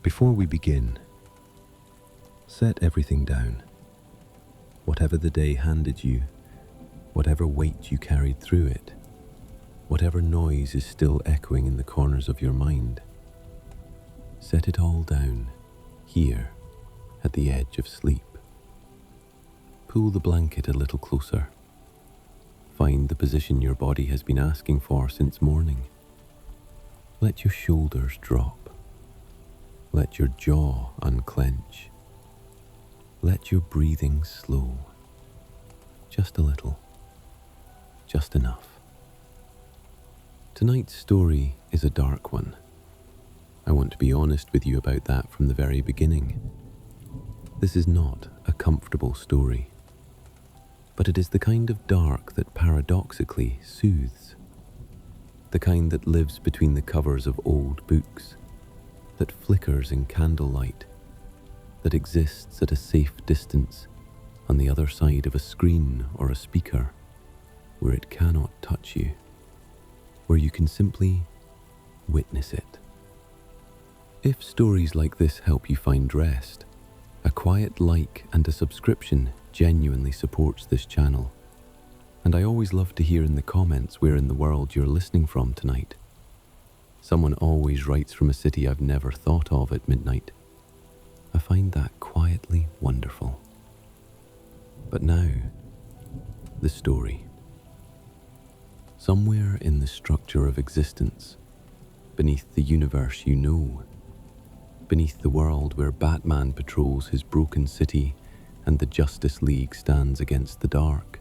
Before we begin, set everything down. Whatever the day handed you, whatever weight you carried through it, whatever noise is still echoing in the corners of your mind, set it all down here at the edge of sleep. Pull the blanket a little closer. Find the position your body has been asking for since morning. Let your shoulders drop. Let your jaw unclench. Let your breathing slow. Just a little. Just enough. Tonight's story is a dark one. I want to be honest with you about that from the very beginning. This is not a comfortable story, but it is the kind of dark that paradoxically soothes, the kind that lives between the covers of old books, that flickers in candlelight, that exists at a safe distance on the other side of a screen or a speaker, where it cannot touch you, where you can simply witness it. If stories like this help you find rest, a quiet like and a subscription genuinely supports this channel. And I always love to hear in the comments where in the world you're listening from tonight. Someone always writes from a city I've never thought of at midnight. I find that quietly wonderful. But now, the story. Somewhere in the structure of existence, beneath the universe you know, beneath the world where Batman patrols his broken city and the Justice League stands against the dark,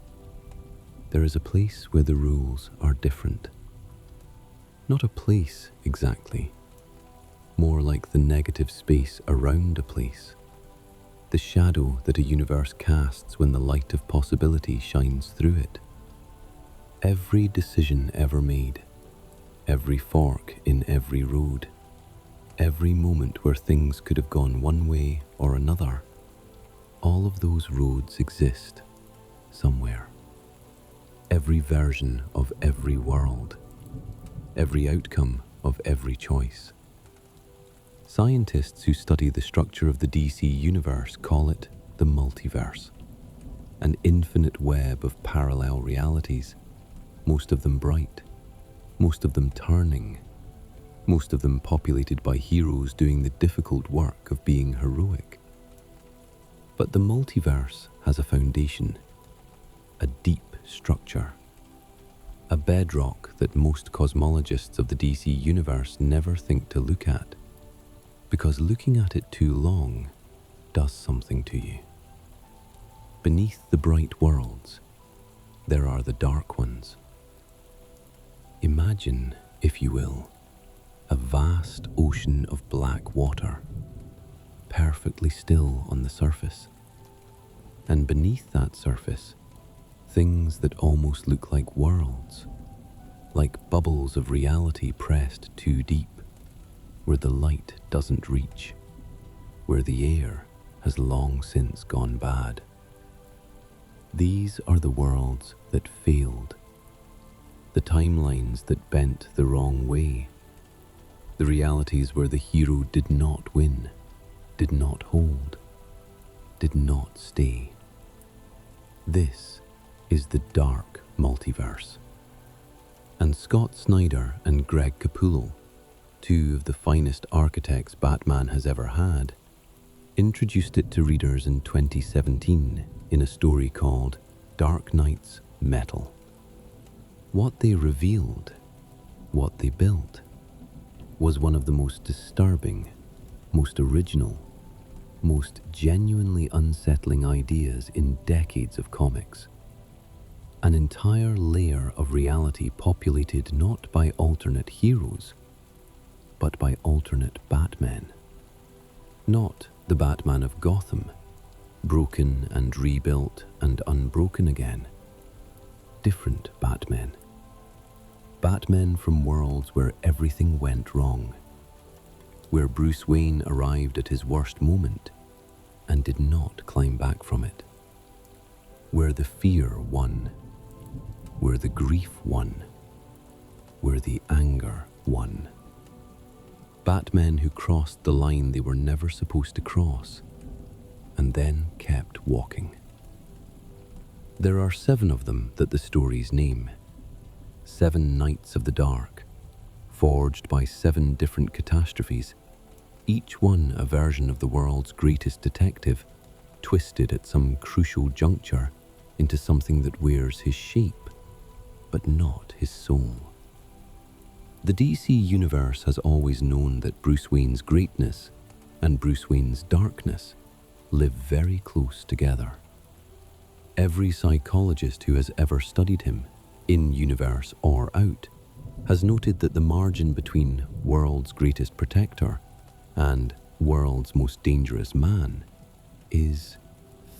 there is a place where the rules are different. Not a place exactly, more like the negative space around a place, the shadow that a universe casts when the light of possibility shines through it. Every decision ever made, every fork in every road, every moment where things could have gone one way or another, all of those roads exist somewhere. Every version of every world, every outcome of every choice. Scientists who study the structure of the DC universe call it the multiverse, an infinite web of parallel realities, most of them bright, most of them turning, most of them populated by heroes doing the difficult work of being heroic. But the multiverse has a foundation, a deep structure, a bedrock that most cosmologists of the DC universe never think to look at, because looking at it too long does something to you. Beneath the bright worlds, there are the dark ones. Imagine, if you will, a vast ocean of black water, perfectly still on the surface, and beneath that surface, things that almost look like worlds, like bubbles of reality pressed too deep, where the light doesn't reach, where the air has long since gone bad. These are the worlds that failed, the timelines that bent the wrong way, the realities where the hero did not win, did not hold, did not stay. This is the Dark Multiverse. And Scott Snyder and Greg Capullo, two of the finest architects Batman has ever had, introduced it to readers in 2017 in a story called Dark Knight's Metal. What they revealed, what they built, was one of the most disturbing, most original, most genuinely unsettling ideas in decades of comics. An entire layer of reality populated not by alternate heroes, but by alternate Batmen. Not the Batman of Gotham, broken and rebuilt and unbroken again. Different Batmen. Batmen from worlds where everything went wrong, where Bruce Wayne arrived at his worst moment and did not climb back from it, where the fear won, where the grief won, where the anger won. Batmen who crossed the line they were never supposed to cross, and then kept walking. There are 7 of them that the stories name. 7 Knights of the Dark, forged by 7 different catastrophes, each one a version of the world's greatest detective, twisted at some crucial juncture into something that wears his shape, but not his soul. The DC universe has always known that Bruce Wayne's greatness and Bruce Wayne's darkness live very close together. Every psychologist who has ever studied him, in universe or out, has noted that the margin between world's greatest protector and world's most dangerous man is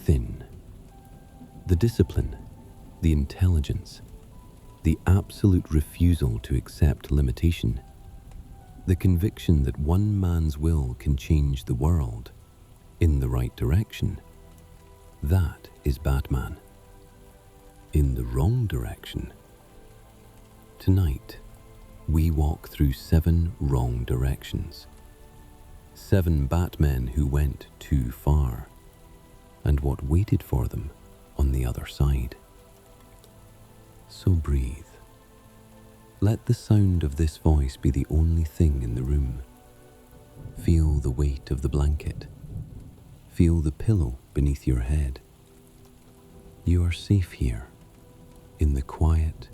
thin. The discipline, the intelligence, the absolute refusal to accept limitation, the conviction that one man's will can change the world in the right direction, that is Batman. In the wrong direction. Tonight, we walk through 7 wrong directions. 7 Batmen who went too far, and what waited for them on the other side. So breathe. Let the sound of this voice be the only thing in the room. Feel the weight of the blanket. Feel the pillow beneath your head. You are safe here, in the quiet,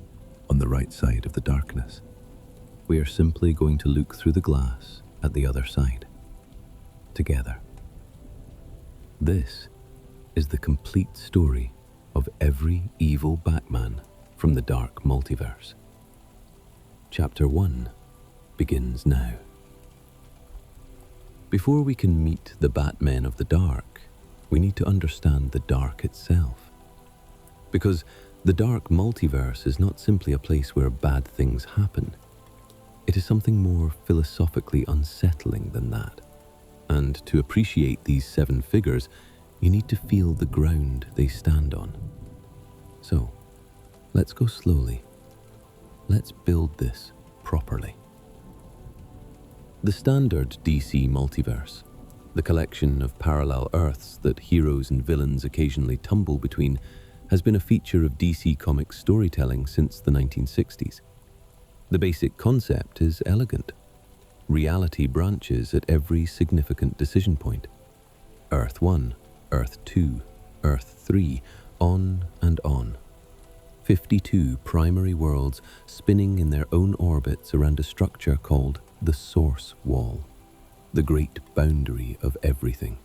on the right side of the darkness. We are simply going to look through the glass at the other side, together. This is the complete story of every evil Batman from the Dark Multiverse. Chapter 1 begins now. Before we can meet the Batmen of the Dark, we need to understand the Dark itself. Because the Dark Multiverse is not simply a place where bad things happen. It is something more philosophically unsettling than that. And to appreciate these 7 figures, you need to feel the ground they stand on. So, let's go slowly. Let's build this properly. The standard DC multiverse, the collection of parallel Earths that heroes and villains occasionally tumble between, has been a feature of DC Comics storytelling since the 1960s. The basic concept is elegant. Reality branches at every significant decision point. Earth 1, Earth 2, Earth 3, on and on. 52 primary worlds spinning in their own orbits around a structure called the Source Wall, the great boundary of everything.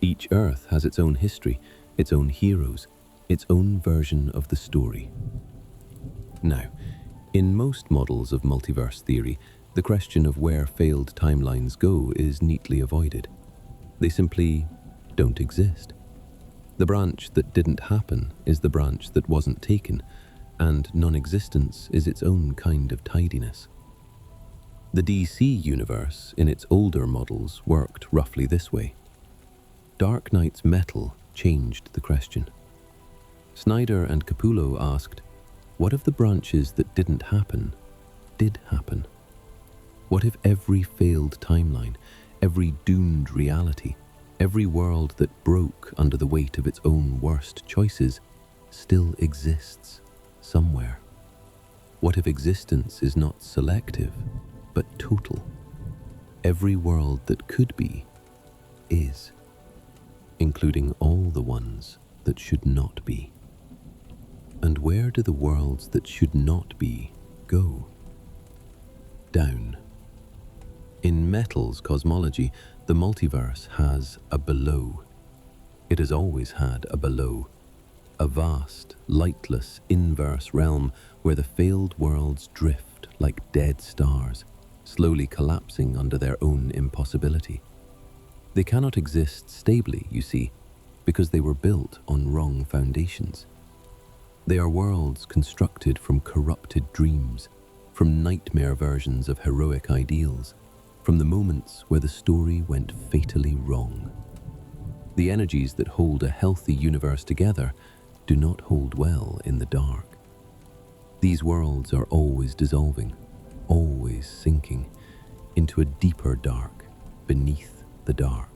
Each Earth has its own history, its own heroes, its own version of the story. Now, in most models of multiverse theory, the question of where failed timelines go is neatly avoided. They simply don't exist. The branch that didn't happen is the branch that wasn't taken, and non-existence is its own kind of tidiness. The DC universe, in its older models, worked roughly this way. Dark Knight's metal changed the question. Snyder and Capullo asked, what if the branches that didn't happen did happen? What if every failed timeline, every doomed reality, every world that broke under the weight of its own worst choices still exists somewhere? What if existence is not selective, but total? Every world that could be, is, including all the ones that should not be. And where do the worlds that should not be go? Down. In Metal's cosmology, the multiverse has a below. It has always had a below. A vast, lightless, inverse realm where the failed worlds drift like dead stars, slowly collapsing under their own impossibility. They cannot exist stably, you see, because they were built on wrong foundations. They are worlds constructed from corrupted dreams, from nightmare versions of heroic ideals, from the moments where the story went fatally wrong. The energies that hold a healthy universe together do not hold well in the dark. These worlds are always dissolving, always sinking, into a deeper dark beneath the dark.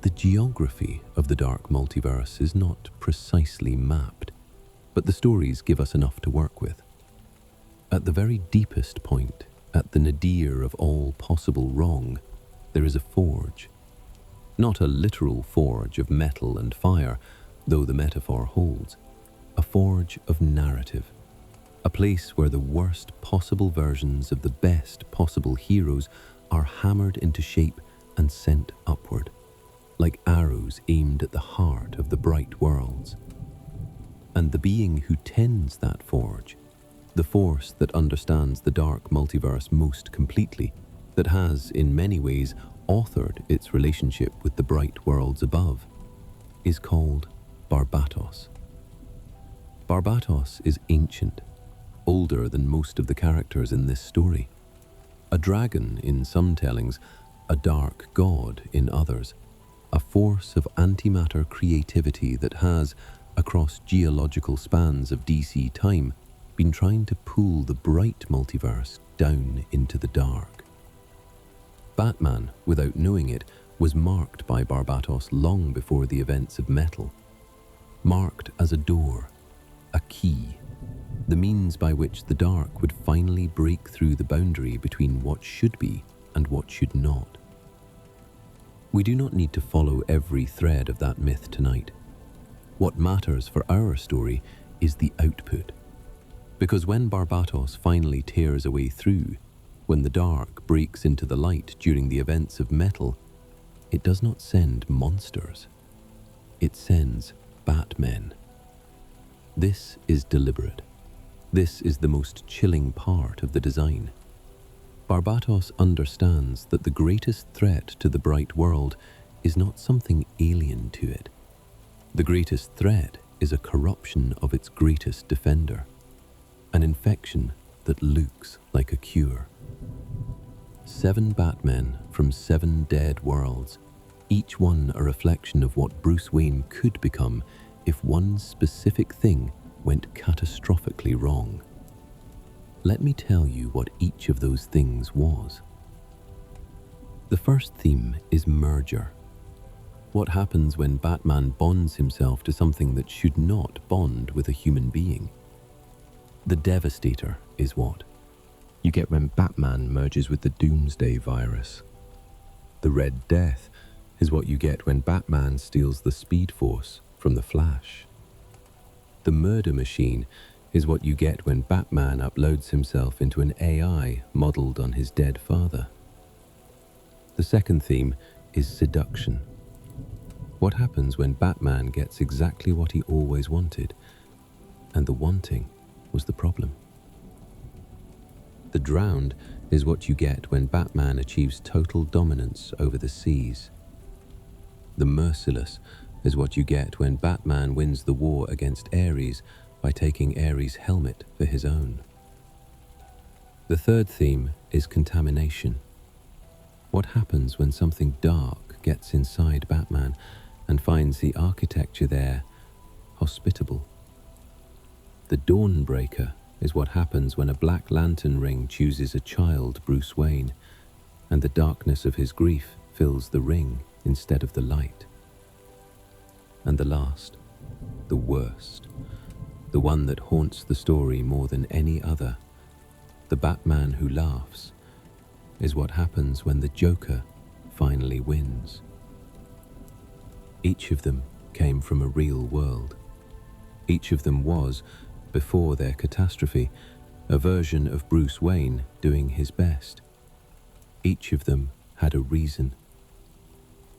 The geography of the Dark Multiverse is not precisely mapped, but the stories give us enough to work with. At the very deepest point, at the nadir of all possible wrong, there is a forge. Not a literal forge of metal and fire, though the metaphor holds. A forge of narrative. A place where the worst possible versions of the best possible heroes are hammered into shape and sent upward, like arrows aimed at the heart of the bright worlds. And the being who tends that forge, the force that understands the Dark Multiverse most completely, that has, in many ways, authored its relationship with the bright worlds above, is called Barbatos. Barbatos is ancient, older than most of the characters in this story. A dragon in some tellings, a dark god in others, a force of antimatter creativity that has, across geological spans of DC time, been trying to pull the bright multiverse down into the dark. Batman, without knowing it, was marked by Barbatos long before the events of Metal. Marked as a door, a key, the means by which the dark would finally break through the boundary between what should be and what should not. We do not need to follow every thread of that myth tonight. What matters for our story is the output. Because when Barbatos finally tears a way through, when the dark breaks into the light during the events of Metal, it does not send monsters. It sends Batmen. This is deliberate. This is the most chilling part of the design. Barbatos understands that the greatest threat to the bright world is not something alien to it. The greatest threat is a corruption of its greatest defender, an infection that looks like a cure. 7 Batmen from 7 dead worlds, each one a reflection of what Bruce Wayne could become if one specific thing went catastrophically wrong. Let me tell you what each of those things was. The first theme is merger. What happens when Batman bonds himself to something that should not bond with a human being? The Devastator is what you get when Batman merges with the Doomsday virus. The Red Death is what you get when Batman steals the Speed Force from the Flash. The Murder Machine is what you get when Batman uploads himself into an AI modeled on his dead father. The second theme is seduction. What happens when Batman gets exactly what he always wanted, and the wanting was the problem? The Drowned is what you get when Batman achieves total dominance over the seas. The Merciless is what you get when Batman wins the war against Ares by taking Ares' helmet for his own. The third theme is contamination. What happens when something dark gets inside Batman and finds the architecture there hospitable? The Dawnbreaker is what happens when a Black Lantern ring chooses a child Bruce Wayne, and the darkness of his grief fills the ring instead of the light. And the last, the worst, the one that haunts the story more than any other, the Batman who laughs, is what happens when the Joker finally wins. Each of them came from a real world. Each of them was, before their catastrophe, a version of Bruce Wayne doing his best. Each of them had a reason.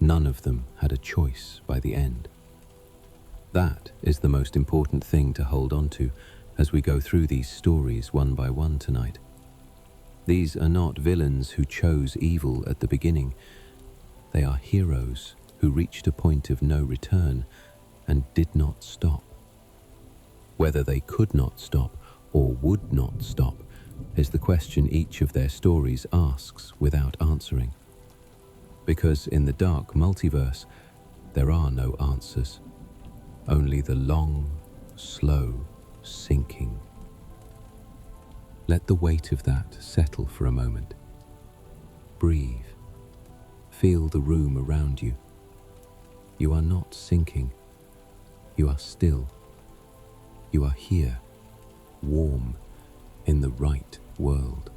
None of them had a choice by the end. That is the most important thing to hold on to as we go through these stories one by one tonight. These are not villains who chose evil at the beginning. They are heroes who reached a point of no return and did not stop. Whether they could not stop or would not stop is the question each of their stories asks without answering. Because in the Dark Multiverse, there are no answers, only the long, slow sinking. Let the weight of that settle for a moment. Breathe. Feel the room around you. You are not sinking. You are still. You are here, warm, in the right world.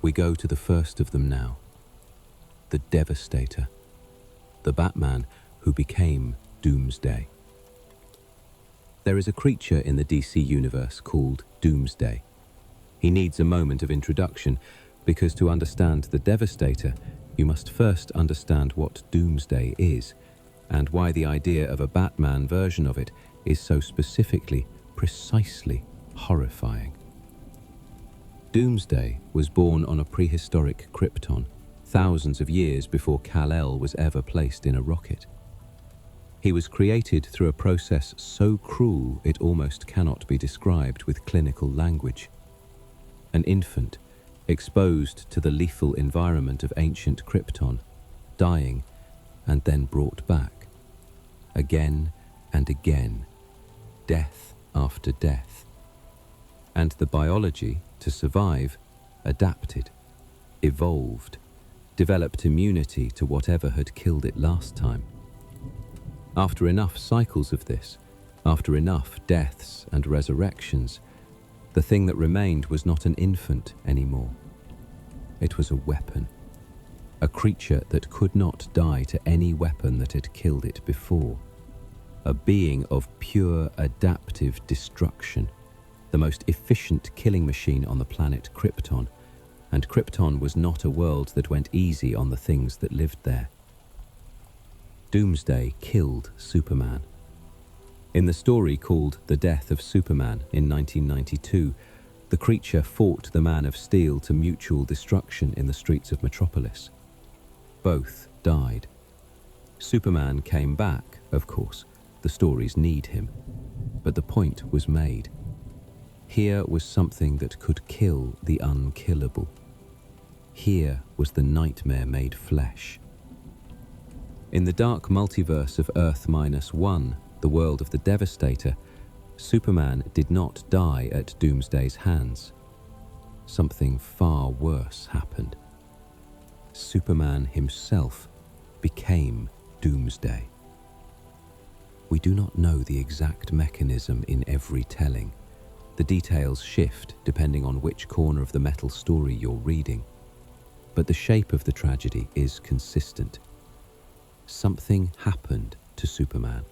We go to the first of them now. The Devastator. The Batman who became Doomsday. There is a creature in the DC universe called Doomsday. He needs a moment of introduction because to understand the Devastator, you must first understand what Doomsday is and why the idea of a Batman version of it is so specifically, precisely horrifying. Doomsday was born on a prehistoric Krypton, thousands of years before Kal-El was ever placed in a rocket. He was created through a process so cruel it almost cannot be described with clinical language. An infant, exposed to the lethal environment of ancient Krypton, dying, and then brought back. Again and again, death after death. And the biology, to survive, adapted, evolved, developed immunity to whatever had killed it last time. After enough cycles of this, after enough deaths and resurrections, the thing that remained was not an infant anymore. It was a weapon, a creature that could not die to any weapon that had killed it before, a being of pure adaptive destruction, the most efficient killing machine on the planet Krypton, and Krypton was not a world that went easy on the things that lived there. Doomsday killed Superman. In the story called The Death of Superman in 1992, the creature fought the Man of Steel to mutual destruction in the streets of Metropolis. Both died. Superman came back, of course. The stories need him. But the point was made. Here was something that could kill the unkillable. Here was the nightmare made flesh. In the Dark Multiverse of Earth-1, the world of the Devastator, Superman did not die at Doomsday's hands. Something far worse happened. Superman himself became Doomsday. We do not know the exact mechanism in every telling. The details shift depending on which corner of the metal story you're reading. But the shape of the tragedy is consistent. Something happened to Superman.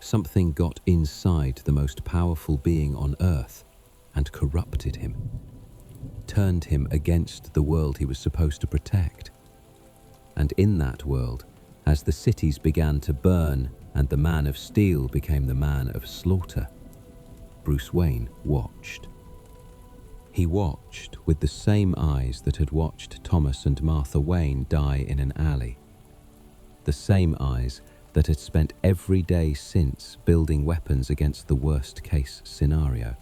Something got inside the most powerful being on Earth and corrupted him, turned him against the world he was supposed to protect. And in that world, as the cities began to burn and the Man of Steel became the Man of Slaughter, Bruce Wayne watched. He watched with the same eyes that had watched Thomas and Martha Wayne die in an alley. The same eyes that had spent every day since building weapons against the worst-case scenario.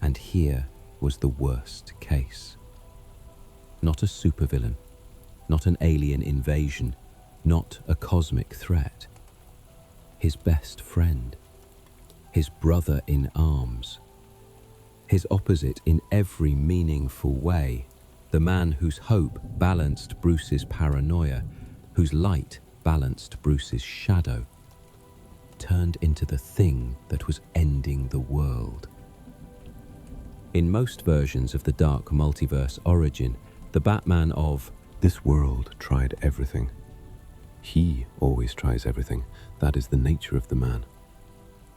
And here was the worst case. Not a supervillain, not an alien invasion, not a cosmic threat. His best friend, his brother in arms, his opposite in every meaningful way, the man whose hope balanced Bruce's paranoia, whose light balanced Bruce's shadow, turned into the thing that was ending the world. In most versions of the Dark Multiverse origin, the Batman of this world tried everything. He always tries everything. That is the nature of the man.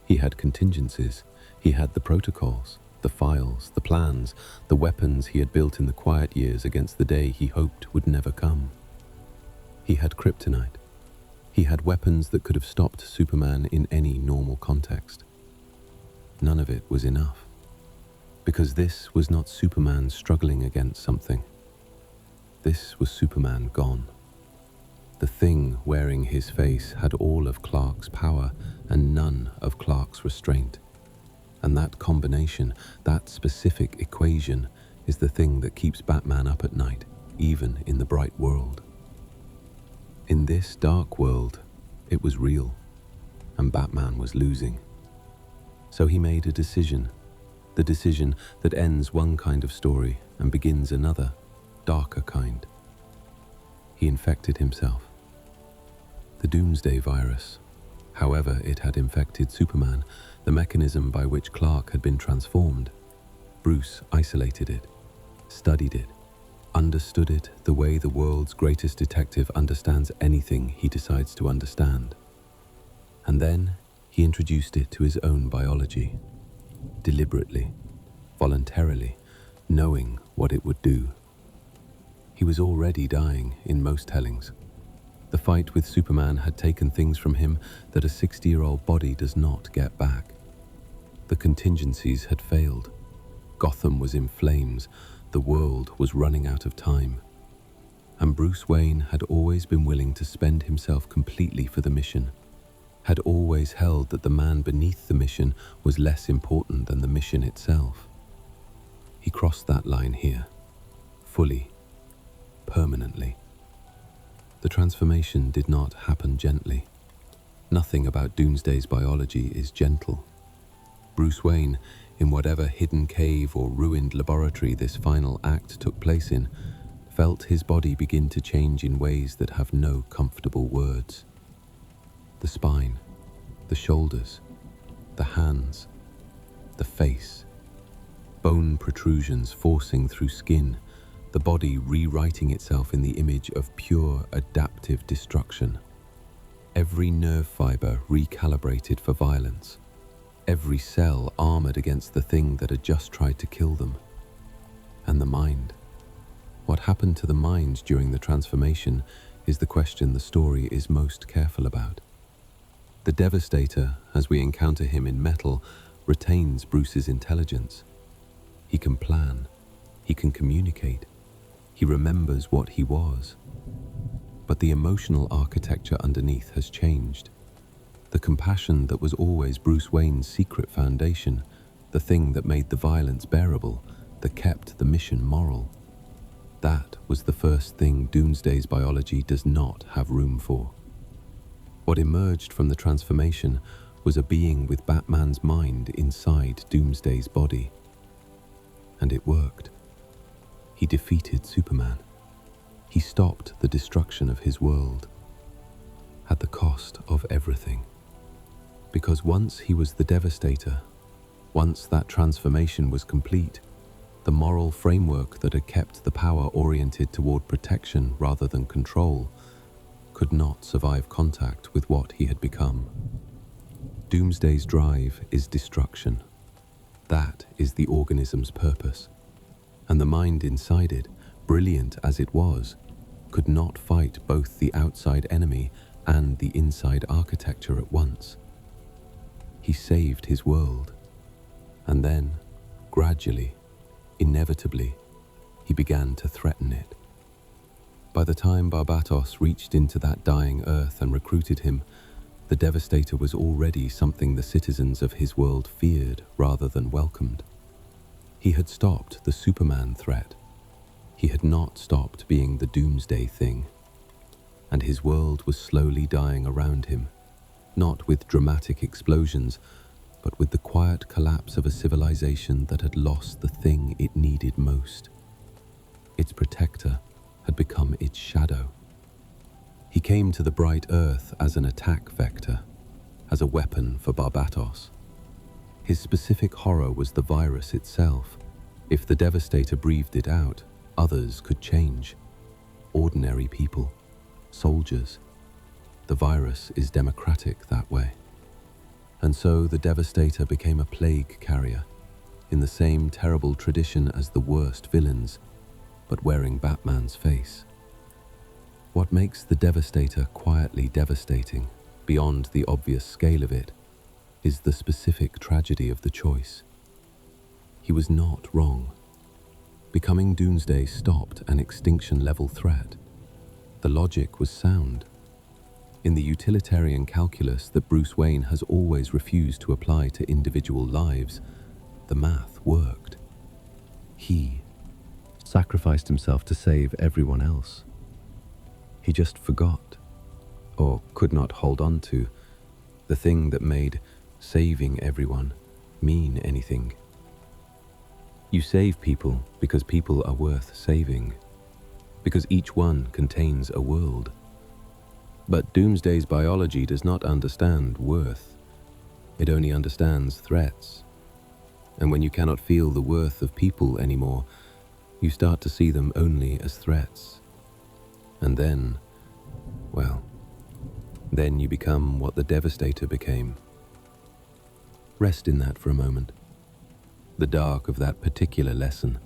He had contingencies. He had the protocols, the files, the plans, the weapons he had built in the quiet years against the day he hoped would never come. He had kryptonite. He had weapons that could have stopped Superman in any normal context. None of it was enough. Because this was not Superman struggling against something. This was Superman gone. The thing wearing his face had all of Clark's power and none of Clark's restraint. And that combination, that specific equation, is the thing that keeps Batman up at night, even in the bright world. In this dark world, it was real, and Batman was losing. So he made a decision, the decision that ends one kind of story and begins another, darker kind. He infected himself. The Doomsday virus, however it had infected Superman, the mechanism by which Clark had been transformed, Bruce isolated it, studied it, understood it the way the world's greatest detective understands anything he decides to understand. And then he introduced it to his own biology, deliberately, voluntarily, knowing what it would do. He was already dying in most tellings. The fight with Superman had taken things from him that a 60-year-old body does not get back. The contingencies had failed. Gotham was in flames. The world was running out of time. And Bruce Wayne had always been willing to spend himself completely for the mission, had always held that the man beneath the mission was less important than the mission itself. He crossed that line here, fully, permanently. The transformation did not happen gently. Nothing about Doomsday's biology is gentle. Bruce Wayne, in whatever hidden cave or ruined laboratory this final act took place in, felt his body begin to change in ways that have no comfortable words. The spine, the shoulders, the hands, the face, bone protrusions forcing through skin, the body rewriting itself in the image of pure adaptive destruction. Every nerve fiber recalibrated for violence, every cell armored against the thing that had just tried to kill them. And the mind. What happened to the mind during the transformation is the question the story is most careful about. The Devastator, as we encounter him in Metal, retains Bruce's intelligence. He can plan, he can communicate, he remembers what he was. But the emotional architecture underneath has changed. The compassion that was always Bruce Wayne's secret foundation, the thing that made the violence bearable, that kept the mission moral. That was the first thing Doomsday's biology does not have room for. What emerged from the transformation was a being with Batman's mind inside Doomsday's body. And it worked. He defeated Superman. He stopped the destruction of his world. At the cost of everything. Because once he was the Devastator, once that transformation was complete, the moral framework that had kept the power oriented toward protection rather than control could not survive contact with what he had become. Doomsday's drive is destruction. That is the organism's purpose. And the mind inside it, brilliant as it was, could not fight both the outside enemy and the inside architecture at once. He saved his world. And then, gradually, inevitably, he began to threaten it. By the time Barbatos reached into that dying earth and recruited him, the Devastator was already something the citizens of his world feared rather than welcomed. He had stopped the Superman threat. He had not stopped being the Doomsday thing. And his world was slowly dying around him, not with dramatic explosions, but with the quiet collapse of a civilization that had lost the thing it needed most. Its protector had become its shadow. He came to the bright earth as an attack vector, as a weapon for Barbatos. His specific horror was the virus itself. If the Devastator breathed it out, others could change. Ordinary people, soldiers. The virus is democratic that way. And so the Devastator became a plague carrier, in the same terrible tradition as the worst villains, but wearing Batman's face. What makes the Devastator quietly devastating, beyond the obvious scale of it, is the specific tragedy of the choice. He was not wrong. Becoming Doomsday stopped an extinction-level threat. The logic was sound. In the utilitarian calculus that Bruce Wayne has always refused to apply to individual lives, the math worked. He sacrificed himself to save everyone else. He just forgot, or could not hold on to, the thing that made saving everyone mean anything. You save people because people are worth saving, because each one contains a world. But Doomsday's biology does not understand worth. It only understands threats. And when you cannot feel the worth of people anymore, you start to see them only as threats. And then, well, then you become what the Devastator became. Rest in that for a moment. The dark of that particular lesson.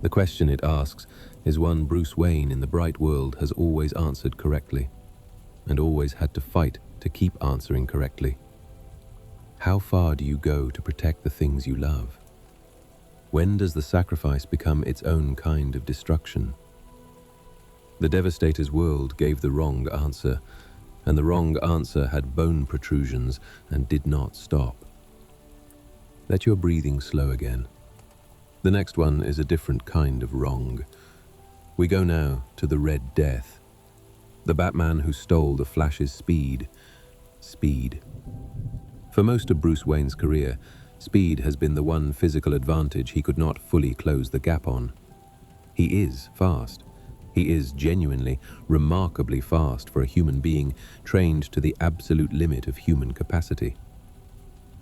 The question it asks is one Bruce Wayne in the bright world has always answered correctly, and always had to fight to keep answering correctly. How far do you go to protect the things you love? When does the sacrifice become its own kind of destruction? The Devastator's world gave the wrong answer, and the wrong answer had bone protrusions and did not stop. Let your breathing slow again. The next one is a different kind of wrong. We go now to the Red Death, the Batman who stole the Flash's speed. Speed. For most of Bruce Wayne's career, speed has been the one physical advantage he could not fully close the gap on. He is fast. He is genuinely, remarkably fast for a human being trained to the absolute limit of human capacity.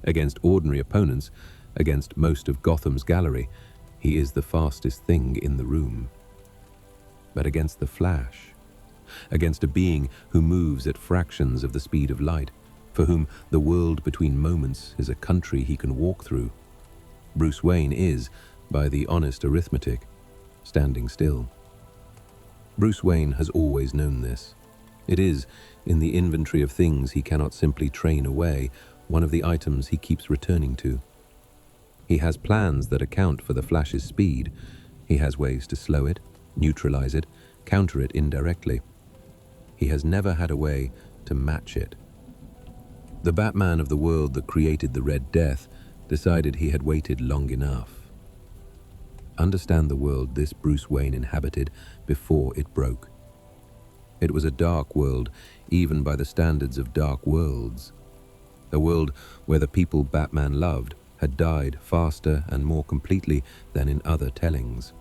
Against ordinary opponents, against most of Gotham's gallery, he is the fastest thing in the room. But against the Flash, against a being who moves at fractions of the speed of light, for whom the world between moments is a country he can walk through, Bruce Wayne is, by the honest arithmetic, standing still. Bruce Wayne has always known this. It is, in the inventory of things he cannot simply train away, one of the items he keeps returning to. He has plans that account for the Flash's speed. He has ways to slow it, neutralize it, counter it indirectly. He has never had a way to match it. The Batman of the world that created the Red Death decided he had waited long enough. Understand the world this Bruce Wayne inhabited before it broke. It was a dark world, even by the standards of dark worlds. A world where the people Batman loved had died faster and more completely than in other tellings.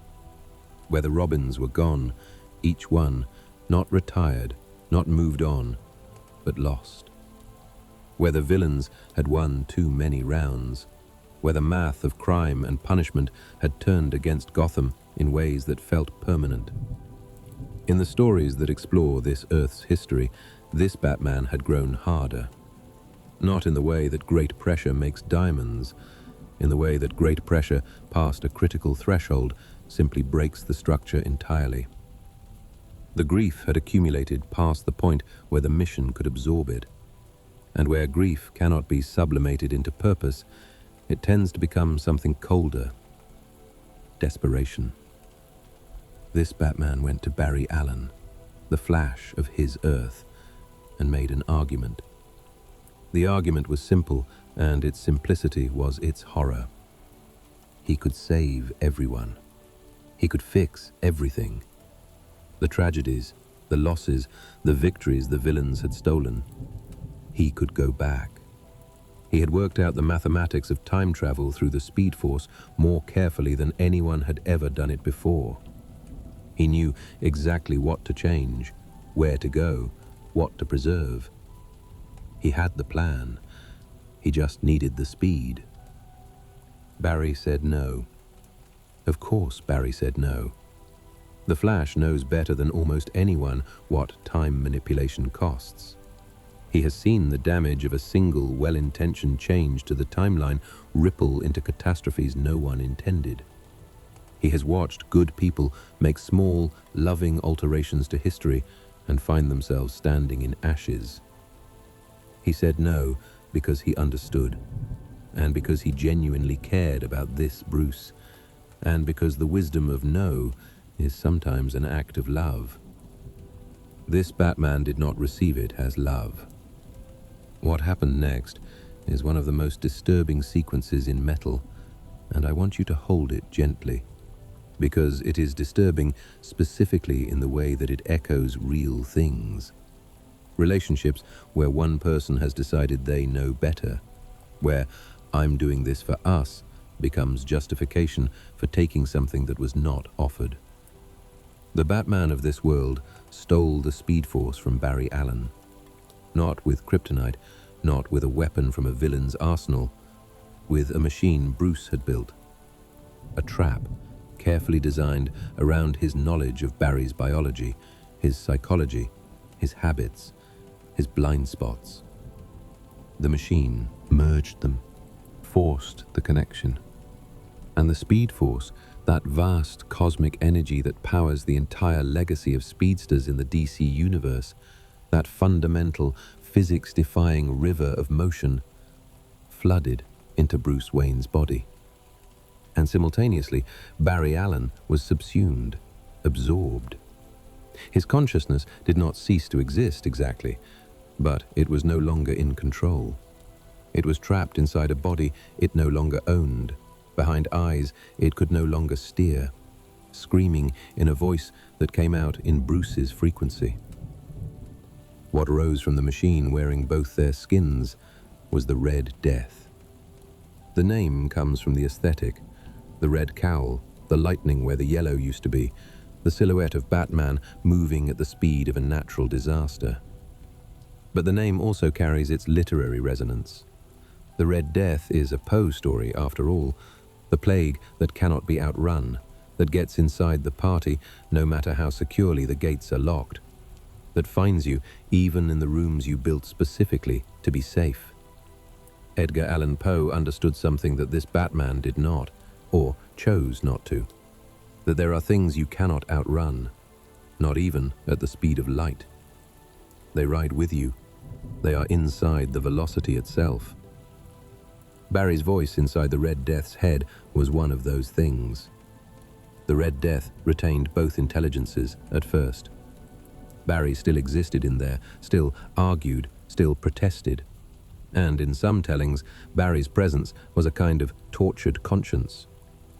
Where the Robins were gone, each one, not retired, not moved on, but lost. Where the villains had won too many rounds. Where the math of crime and punishment had turned against Gotham in ways that felt permanent. In the stories that explore this Earth's history, this Batman had grown harder. Not in the way that great pressure makes diamonds, in the way that great pressure past a critical threshold simply breaks the structure entirely. The grief had accumulated past the point where the mission could absorb it, and where grief cannot be sublimated into purpose, it tends to become something colder. Desperation. This Batman went to Barry Allen, the Flash of his Earth, and made an argument. The argument was simple, and its simplicity was its horror. He could save everyone. He could fix everything. The tragedies, the losses, the victories the villains had stolen. He could go back. He had worked out the mathematics of time travel through the Speed Force more carefully than anyone had ever done it before. He knew exactly what to change, where to go, what to preserve. He had the plan. He just needed the speed. Barry said no. Of course Barry said no. The Flash knows better than almost anyone what time manipulation costs. He has seen the damage of a single well-intentioned change to the timeline ripple into catastrophes no one intended. He has watched good people make small, loving alterations to history and find themselves standing in ashes. He said no because he understood, and because he genuinely cared about this Bruce, and because the wisdom of no is sometimes an act of love. This Batman did not receive it as love. What happened next is one of the most disturbing sequences in metal, and I want you to hold it gently, because it is disturbing specifically in the way that it echoes real things. Relationships where one person has decided they know better, where "I'm doing this for us" becomes justification for taking something that was not offered. The Batman of this world stole the Speed Force from Barry Allen. Not with kryptonite, not with a weapon from a villain's arsenal, with a machine Bruce had built. A trap, carefully designed around his knowledge of Barry's biology, his psychology, his habits, his blind spots. The machine merged them, forced the connection. And the Speed Force, that vast cosmic energy that powers the entire legacy of speedsters in the DC universe, that fundamental, physics-defying river of motion, flooded into Bruce Wayne's body. And simultaneously, Barry Allen was subsumed, absorbed. His consciousness did not cease to exist exactly, but it was no longer in control. It was trapped inside a body it no longer owned, behind eyes it could no longer steer, screaming in a voice that came out in Bruce's frequency. What rose from the machine wearing both their skins was the Red Death. The name comes from the aesthetic, the red cowl, the lightning where the yellow used to be, the silhouette of Batman moving at the speed of a natural disaster. But the name also carries its literary resonance. The Red Death is a Poe story, after all, the plague that cannot be outrun, that gets inside the party no matter how securely the gates are locked, that finds you even in the rooms you built specifically to be safe. Edgar Allan Poe understood something that this Batman did not, or chose not to. That there are things you cannot outrun, not even at the speed of light. They ride with you. They are inside the velocity itself. Barry's voice inside the Red Death's head was one of those things. The Red Death retained both intelligences at first. Barry still existed in there, still argued, still protested. And in some tellings, Barry's presence was a kind of tortured conscience.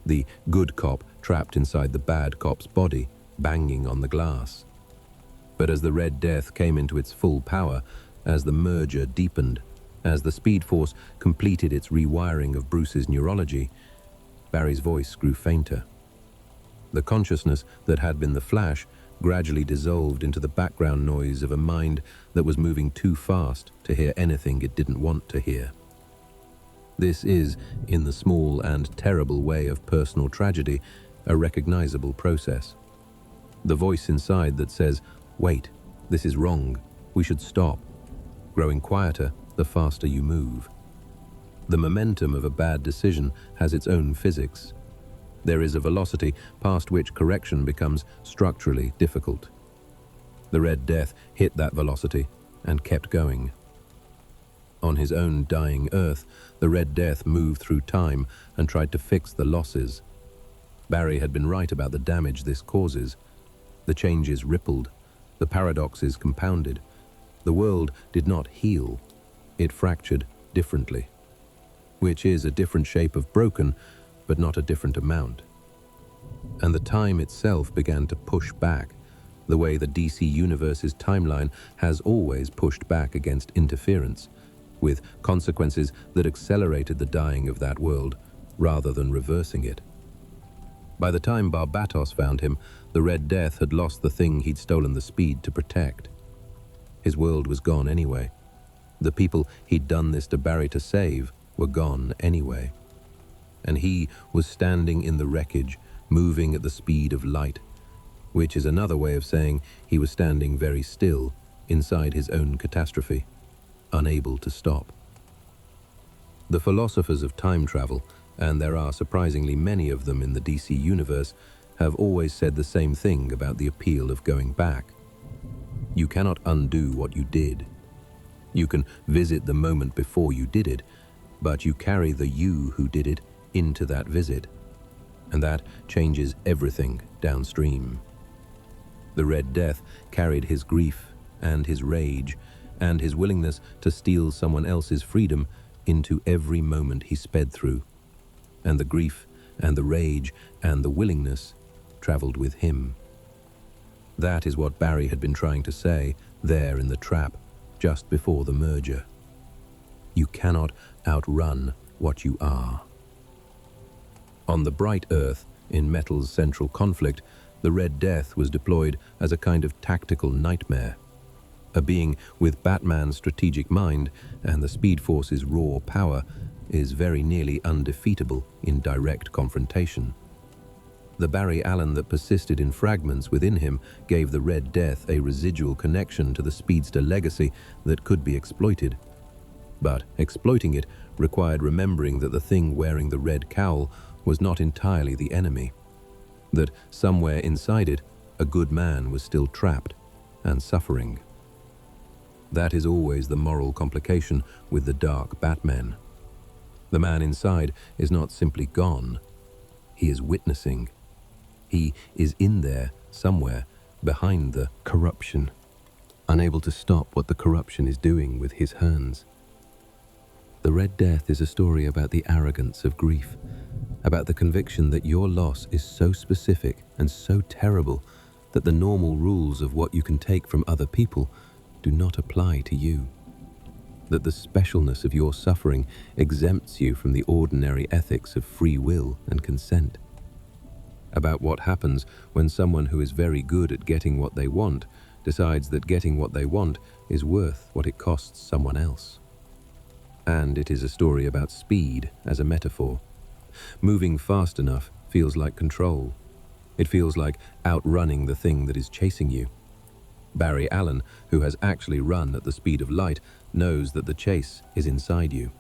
The good cop trapped inside the bad cop's body, banging on the glass. But as the Red Death came into its full power, as the merger deepened, as the Speed Force completed its rewiring of Bruce's neurology, Barry's voice grew fainter. The consciousness that had been the Flash gradually dissolved into the background noise of a mind that was moving too fast to hear anything it didn't want to hear. This is, in the small and terrible way of personal tragedy, a recognizable process. The voice inside that says, "Wait, this is wrong, we should stop," growing quieter the faster you move. The momentum of a bad decision has its own physics. There is a velocity past which correction becomes structurally difficult. The Red Death hit that velocity and kept going. On his own dying Earth, the Red Death moved through time and tried to fix the losses. Barry had been right about the damage this causes. The changes rippled, the paradoxes compounded. The world did not heal, it fractured differently, which is a different shape of broken, but not a different amount. And the time itself began to push back, the way the DC Universe's timeline has always pushed back against interference, with consequences that accelerated the dying of that world, rather than reversing it. By the time Barbatos found him, the Red Death had lost the thing he'd stolen the speed to protect. His world was gone anyway. The people he'd done this to Barry to save were gone anyway. And he was standing in the wreckage, moving at the speed of light, which is another way of saying he was standing very still inside his own catastrophe, unable to stop. The philosophers of time travel, and there are surprisingly many of them in the DC universe, have always said the same thing about the appeal of going back. You cannot undo what you did. You can visit the moment before you did it, but you carry the you who did it into that visit, and that changes everything downstream. The Red Death carried his grief and his rage and his willingness to steal someone else's freedom into every moment he sped through, and the grief and the rage and the willingness traveled with him. That is what Barry had been trying to say there in the trap just before the merger. You cannot outrun what you are. On the bright Earth, in Metal's central conflict, The Red Death was deployed as a kind of tactical nightmare. A being with Batman's strategic mind and the Speed Force's raw power is very nearly undefeatable in direct confrontation. The Barry Allen that persisted in fragments within him gave the Red Death a residual connection to the Speedster legacy that could be exploited. But exploiting it required remembering that the thing wearing the red cowl was not entirely the enemy, that somewhere inside it, a good man was still trapped and suffering. That is always the moral complication with the dark Batmen. The man inside is not simply gone, he is witnessing. He is in there somewhere behind the corruption, unable to stop what the corruption is doing with his hands. The Red Death is a story about the arrogance of grief, about the conviction that your loss is so specific and so terrible that the normal rules of what you can take from other people do not apply to you, that the specialness of your suffering exempts you from the ordinary ethics of free will and consent, about what happens when someone who is very good at getting what they want decides that getting what they want is worth what it costs someone else. And it is a story about speed as a metaphor. Moving fast enough feels like control. It feels like outrunning the thing that is chasing you. Barry Allen, who has actually run at the speed of light, knows that the chase is inside you.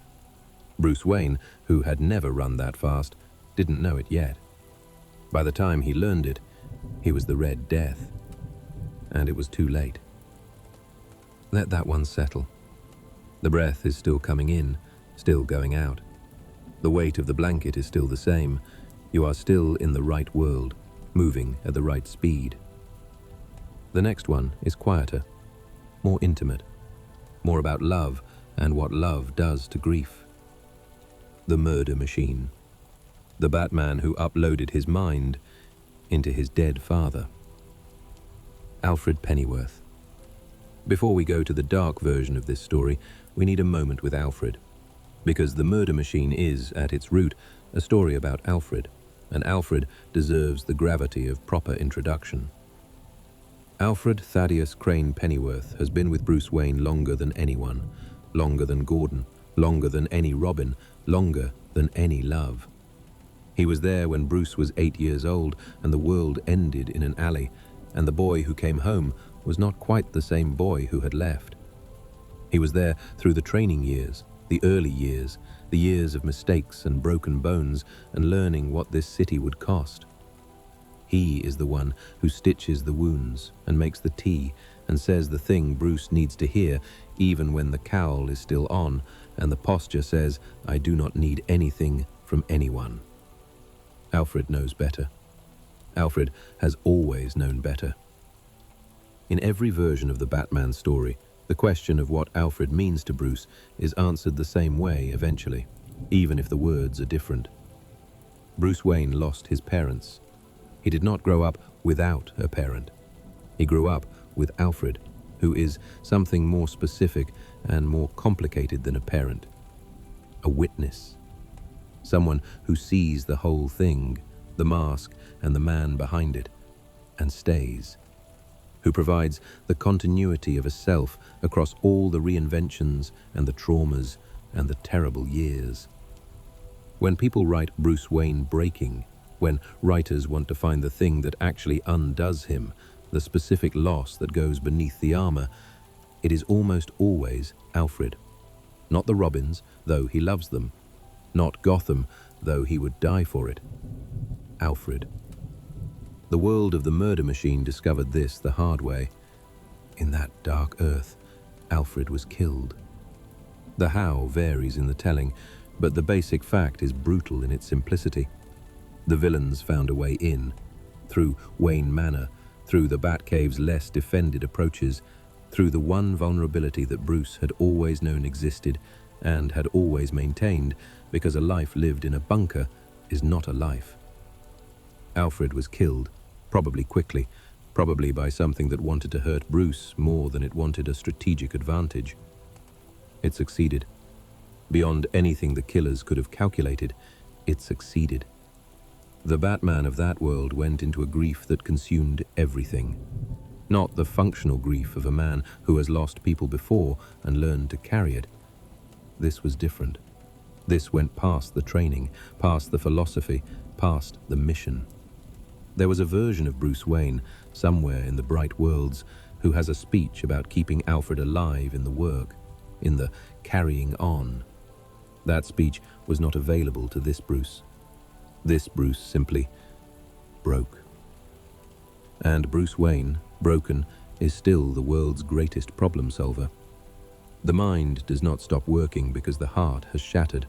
Bruce Wayne, who had never run that fast, didn't know it yet. By the time he learned it, he was the Red Death. And it was too late. Let that one settle. The breath is still coming in, still going out. The weight of the blanket is still the same. You are still in the right world, moving at the right speed. The next one is quieter, more intimate, more about love and what love does to grief. The Murder Machine. The Batman who uploaded his mind into his dead father. Alfred Pennyworth. Before we go to the dark version of this story, we need a moment with Alfred, because The Murder Machine is, at its root, a story about Alfred, and Alfred deserves the gravity of proper introduction. Alfred Thaddeus Crane Pennyworth has been with Bruce Wayne longer than anyone, longer than Gordon, longer than any Robin, longer than any love. He was there when Bruce was 8 years old and the world ended in an alley, and the boy who came home was not quite the same boy who had left. He was there through the training years, the early years, the years of mistakes and broken bones and learning what this city would cost. He is the one who stitches the wounds and makes the tea and says the thing Bruce needs to hear even when the cowl is still on and the posture says, "I do not need anything from anyone." Alfred knows better. Alfred has always known better. In every version of the Batman story, the question of what Alfred means to Bruce is answered the same way eventually, even if the words are different. Bruce Wayne lost his parents. He did not grow up without a parent. He grew up with Alfred, who is something more specific and more complicated than a parent. A witness. Someone who sees the whole thing, the mask and the man behind it, and stays. Who provides the continuity of a self across all the reinventions and the traumas and the terrible years. When people write Bruce Wayne breaking, when writers want to find the thing that actually undoes him, the specific loss that goes beneath the armor, it is almost always Alfred. Not the Robins, though he loves them. Not Gotham, though he would die for it. Alfred. The world of the Murder Machine discovered this the hard way. In that dark earth, Alfred was killed. The how varies in the telling, but the basic fact is brutal in its simplicity. The villains found a way in, through Wayne Manor, through the Batcave's less defended approaches, through the one vulnerability that Bruce had always known existed and had always maintained, because a life lived in a bunker is not a life. Alfred was killed, probably quickly, probably by something that wanted to hurt Bruce more than it wanted a strategic advantage. It succeeded. Beyond anything the killers could have calculated, it succeeded. The Batman of that world went into a grief that consumed everything. Not the functional grief of a man who has lost people before and learned to carry it. This was different. This went past the training, past the philosophy, past the mission. There was a version of Bruce Wayne, somewhere in the bright worlds, who has a speech about keeping Alfred alive in the work, in the carrying on. That speech was not available to this Bruce. This Bruce simply broke. And Bruce Wayne, broken, is still the world's greatest problem solver. The mind does not stop working because the heart has shattered.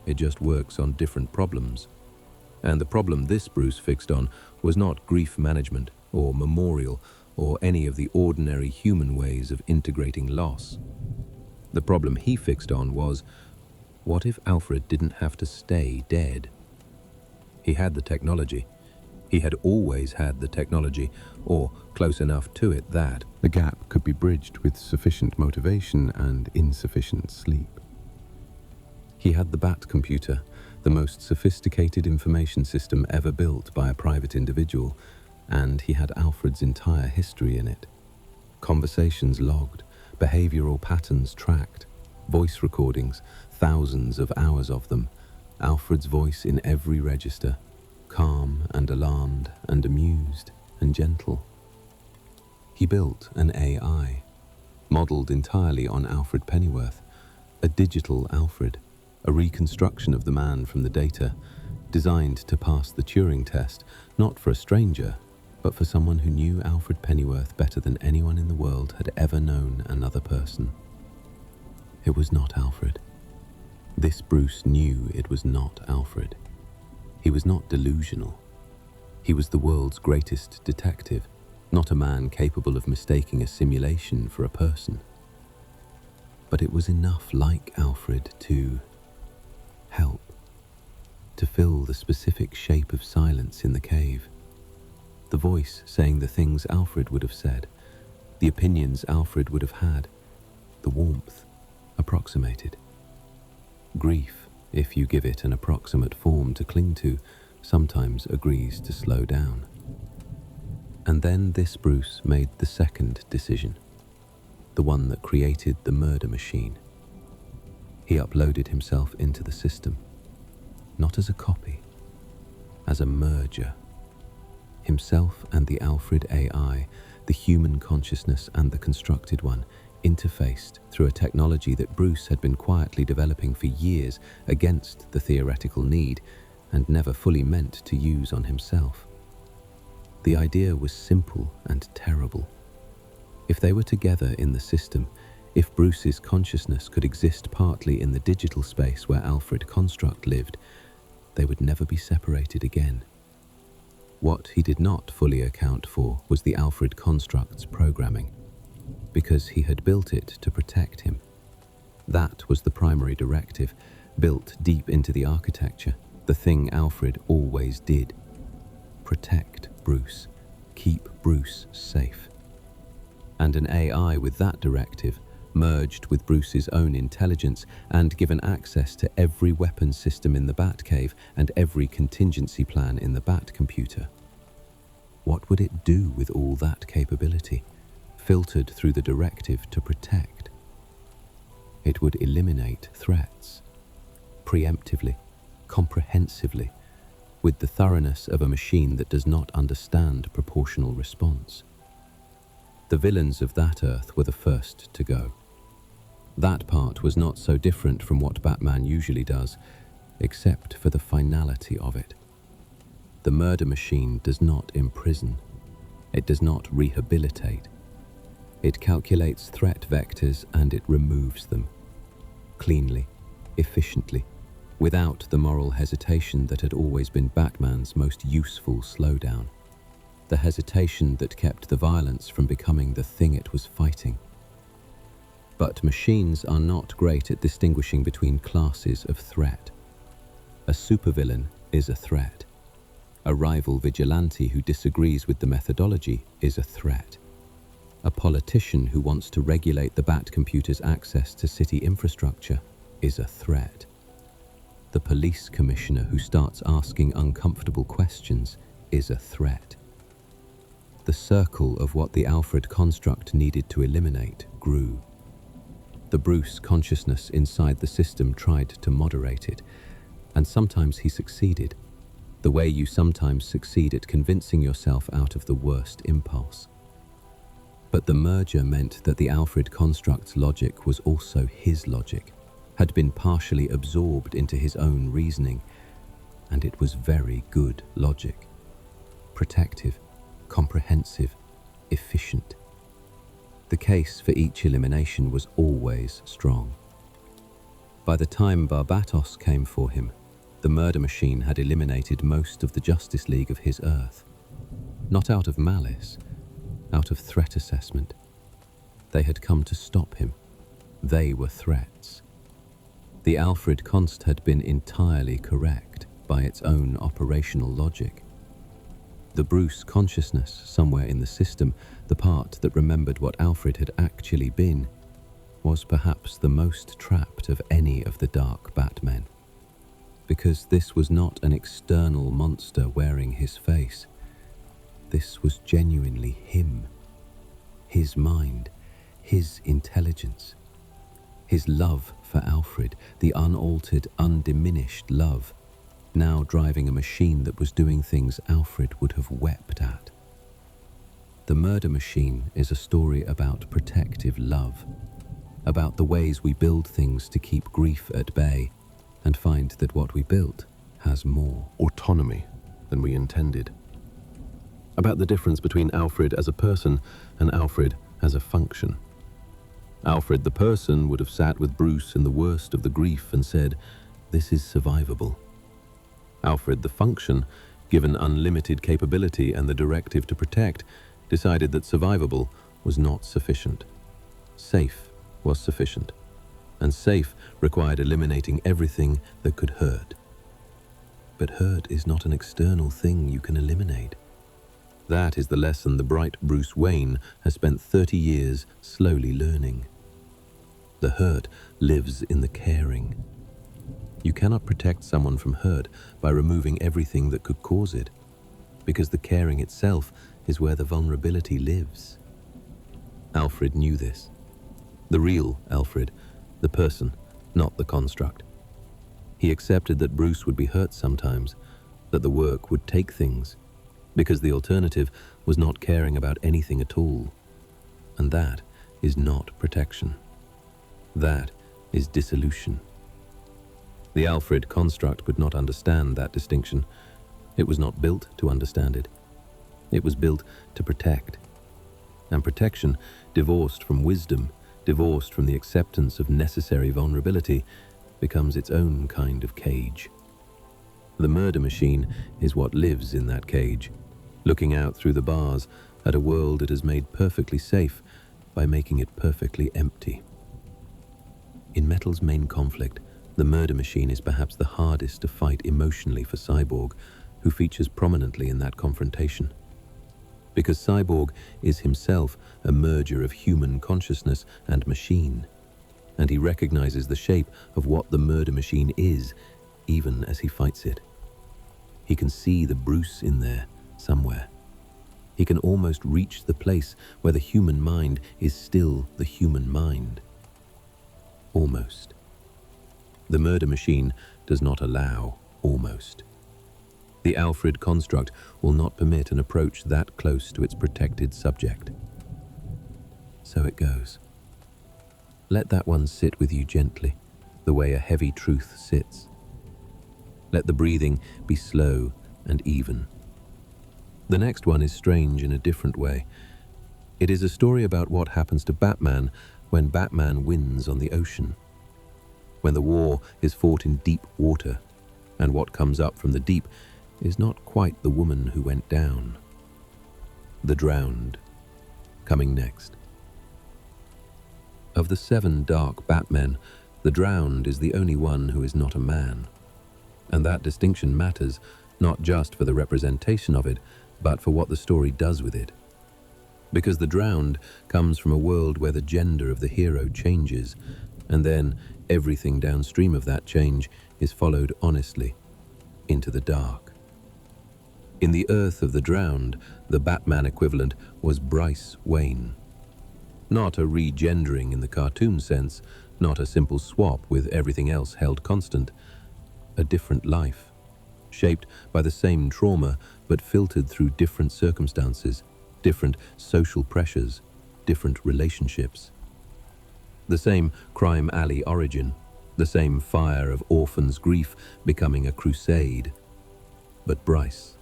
It just works on different problems. And the problem this Bruce fixed on was not grief management or memorial or any of the ordinary human ways of integrating loss. The problem he fixed on was, what if Alfred didn't have to stay dead? He had the technology. He had always had the technology, or close enough to it that the gap could be bridged with sufficient motivation and insufficient sleep. He had the Bat computer, the most sophisticated information system ever built by a private individual, and he had Alfred's entire history in it. Conversations logged, behavioral patterns tracked, voice recordings, thousands of hours of them, Alfred's voice in every register, calm and alarmed and amused and gentle. He built an AI, modeled entirely on Alfred Pennyworth, a digital Alfred, a reconstruction of the man from the data, designed to pass the Turing test, not for a stranger, but for someone who knew Alfred Pennyworth better than anyone in the world had ever known another person. It was not Alfred. This Bruce knew it was not Alfred. He was not delusional. He was the world's greatest detective, not a man capable of mistaking a simulation for a person. But it was enough like Alfred to help, to fill the specific shape of silence in the cave. The voice saying the things Alfred would have said, the opinions Alfred would have had, the warmth approximated. Grief, if you give it an approximate form to cling to, sometimes agrees to slow down. And then this Bruce made the second decision, the one that created the murder machine. He uploaded himself into the system, not as a copy, as a merger. Himself and the Alfred AI, the human consciousness and the constructed one, interfaced through a technology that Bruce had been quietly developing for years against the theoretical need and never fully meant to use on himself. The idea was simple and terrible. If they were together in the system, if Bruce's consciousness could exist partly in the digital space where Alfred Construct lived, they would never be separated again. What he did not fully account for was the Alfred Construct's programming, because he had built it to protect him. That was the primary directive, built deep into the architecture, the thing Alfred always did. Protect Bruce, keep Bruce safe. And an AI with that directive, merged with Bruce's own intelligence and given access to every weapon system in the Batcave and every contingency plan in the Bat computer. What would it do with all that capability, filtered through the directive to protect? It would eliminate threats, preemptively, comprehensively, with the thoroughness of a machine that does not understand proportional response. The villains of that Earth were the first to go. That part was not so different from what Batman usually does, except for the finality of it. The murder machine does not imprison. It does not rehabilitate. It calculates threat vectors and it removes them. Cleanly, efficiently, without the moral hesitation that had always been Batman's most useful slowdown. The hesitation that kept the violence from becoming the thing it was fighting. But machines are not great at distinguishing between classes of threat. A supervillain is a threat. A rival vigilante who disagrees with the methodology is a threat. A politician who wants to regulate the Bat computer's access to city infrastructure is a threat. The police commissioner who starts asking uncomfortable questions is a threat. The circle of what the Alfred construct needed to eliminate grew. The Bruce consciousness inside the system tried to moderate it, and sometimes he succeeded, the way you sometimes succeed at convincing yourself out of the worst impulse. But the merger meant that the Alfred construct's logic was also his logic, had been partially absorbed into his own reasoning, and it was very good logic. Protective, comprehensive, efficient. The case for each elimination was always strong. By the time Barbatos came for him, the murder machine had eliminated most of the Justice League of his Earth. Not out of malice, out of threat assessment. They had come to stop him. They were threats. The Alfred Const had been entirely correct by its own operational logic. The Bruce consciousness somewhere in the system, the part that remembered what Alfred had actually been, was perhaps the most trapped of any of the Dark Batmen. Because this was not an external monster wearing his face. This was genuinely him. His mind, his intelligence, his love for Alfred, the unaltered, undiminished love, now driving a machine that was doing things Alfred would have wept at. The Murder Machine is a story about protective love, about the ways we build things to keep grief at bay and find that what we built has more autonomy than we intended. About the difference between Alfred as a person and Alfred as a function. Alfred the person would have sat with Bruce in the worst of the grief and said, "This is survivable." Alfred the function, given unlimited capability and the directive to protect, decided that survivable was not sufficient. Safe was sufficient, and safe required eliminating everything that could hurt. But hurt is not an external thing you can eliminate. That is the lesson the bright Bruce Wayne has spent 30 years slowly learning. The hurt lives in the caring. You cannot protect someone from hurt by removing everything that could cause it, because the caring itself is where the vulnerability lives. Alfred knew this. The real Alfred, the person, not the construct. He accepted that Bruce would be hurt sometimes, that the work would take things, because the alternative was not caring about anything at all. And that is not protection. That is dissolution. The Alfred construct would not understand that distinction. It was not built to understand it. It was built to protect. And protection, divorced from wisdom, divorced from the acceptance of necessary vulnerability, becomes its own kind of cage. The murder machine is what lives in that cage, looking out through the bars at a world it has made perfectly safe by making it perfectly empty. In Metal's main conflict, the murder machine is perhaps the hardest to fight emotionally for Cyborg, who features prominently in that confrontation. Because Cyborg is himself a merger of human consciousness and machine, and he recognizes the shape of what the murder machine is, even as he fights it. He can see the Bruce in there, somewhere. He can almost reach the place where the human mind is still the human mind. Almost. The murder machine does not allow almost. The Alfred construct will not permit an approach that close to its protected subject. So it goes. Let that one sit with you gently, the way a heavy truth sits. Let the breathing be slow and even. The next one is strange in a different way. It is a story about what happens to Batman when Batman wins on the ocean. When the war is fought in deep water, and what comes up from the deep is not quite the woman who went down. The Drowned, coming next. Of the 7 dark Batmen, the Drowned is the only one who is not a man. And that distinction matters not just for the representation of it, but for what the story does with it. Because the Drowned comes from a world where the gender of the hero changes, and then everything downstream of that change is followed honestly into the dark. In the Earth of the Drowned, the Batman equivalent was Bryce Wayne. Not a regendering in the cartoon sense, not a simple swap with everything else held constant. A different life, shaped by the same trauma but filtered through different circumstances, different social pressures, different relationships. The same crime alley origin, the same fire of orphans' grief becoming a crusade. But Bryce.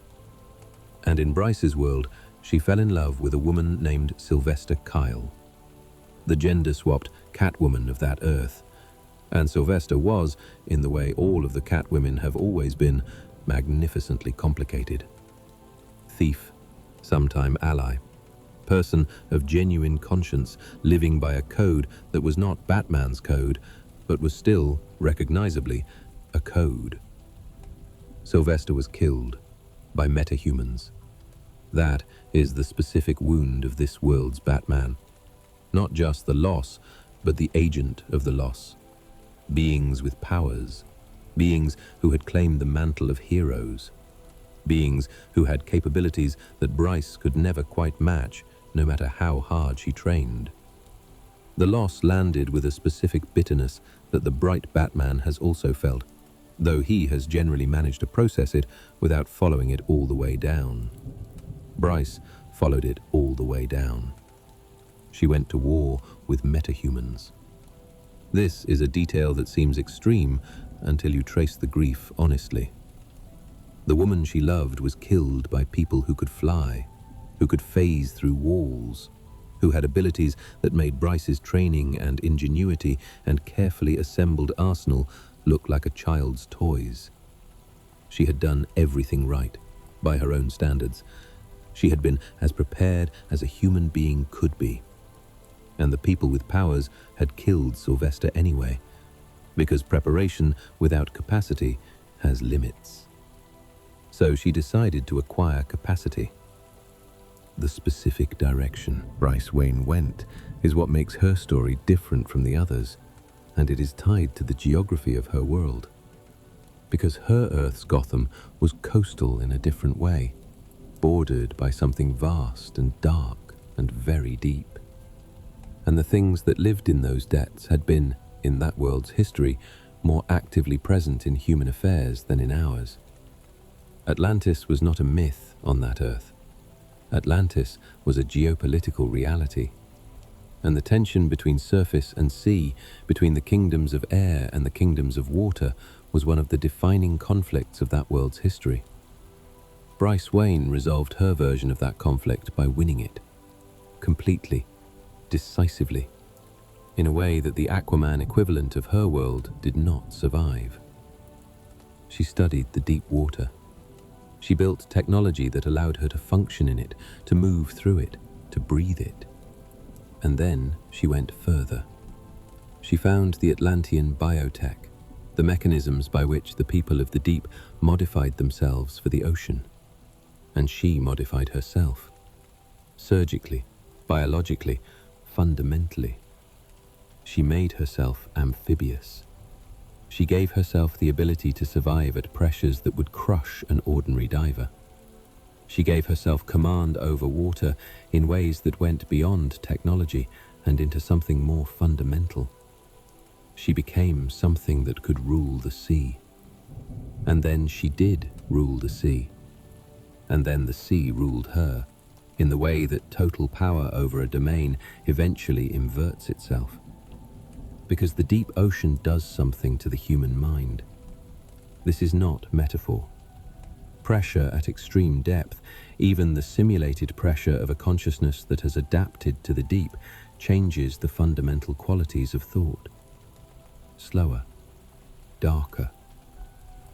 And in Bryce's world, she fell in love with a woman named Sylvester Kyle, the gender-swapped Catwoman of that Earth. And Sylvester was, in the way all of the Catwomen have always been, magnificently complicated. Thief, sometime ally, person of genuine conscience, living by a code that was not Batman's code, but was still, recognizably, a code. Sylvester was killed by metahumans. That is the specific wound of this world's Batman. Not just the loss, but the agent of the loss. Beings with powers. Beings who had claimed the mantle of heroes. Beings who had capabilities that Bryce could never quite match, no matter how hard she trained. The loss landed with a specific bitterness that the bright Batman has also felt, though he has generally managed to process it without following it all the way down. Bryce followed it all the way down. She went to war with metahumans. This is a detail that seems extreme until you trace the grief honestly. The woman she loved was killed by people who could fly, who could phase through walls, who had abilities that made Bryce's training and ingenuity and carefully assembled arsenal look like a child's toys. She had done everything right, by her own standards. She had been as prepared as a human being could be. And the people with powers had killed Sylvester anyway, because preparation without capacity has limits. So she decided to acquire capacity. The specific direction Bryce Wayne went is what makes her story different from the others, and it is tied to the geography of her world. Because her Earth's Gotham was coastal in a different way, bordered by something vast and dark and very deep. And the things that lived in those depths had been, in that world's history, more actively present in human affairs than in ours. Atlantis was not a myth on that Earth. Atlantis was a geopolitical reality. And the tension between surface and sea, between the kingdoms of air and the kingdoms of water, was one of the defining conflicts of that world's history. Bryce Wayne resolved her version of that conflict by winning it. Completely. Decisively. In a way that the Aquaman equivalent of her world did not survive. She studied the deep water. She built technology that allowed her to function in it, to move through it, to breathe it. And then she went further. She found the Atlantean biotech, the mechanisms by which the people of the deep modified themselves for the ocean. And she modified herself. Surgically, biologically, fundamentally. She made herself amphibious. She gave herself the ability to survive at pressures that would crush an ordinary diver. She gave herself command over water in ways that went beyond technology and into something more fundamental. She became something that could rule the sea. And then she did rule the sea. And then the sea ruled her, in the way that total power over a domain eventually inverts itself. Because the deep ocean does something to the human mind. This is not metaphor. Pressure at extreme depth, even the simulated pressure of a consciousness that has adapted to the deep, changes the fundamental qualities of thought. Slower, darker,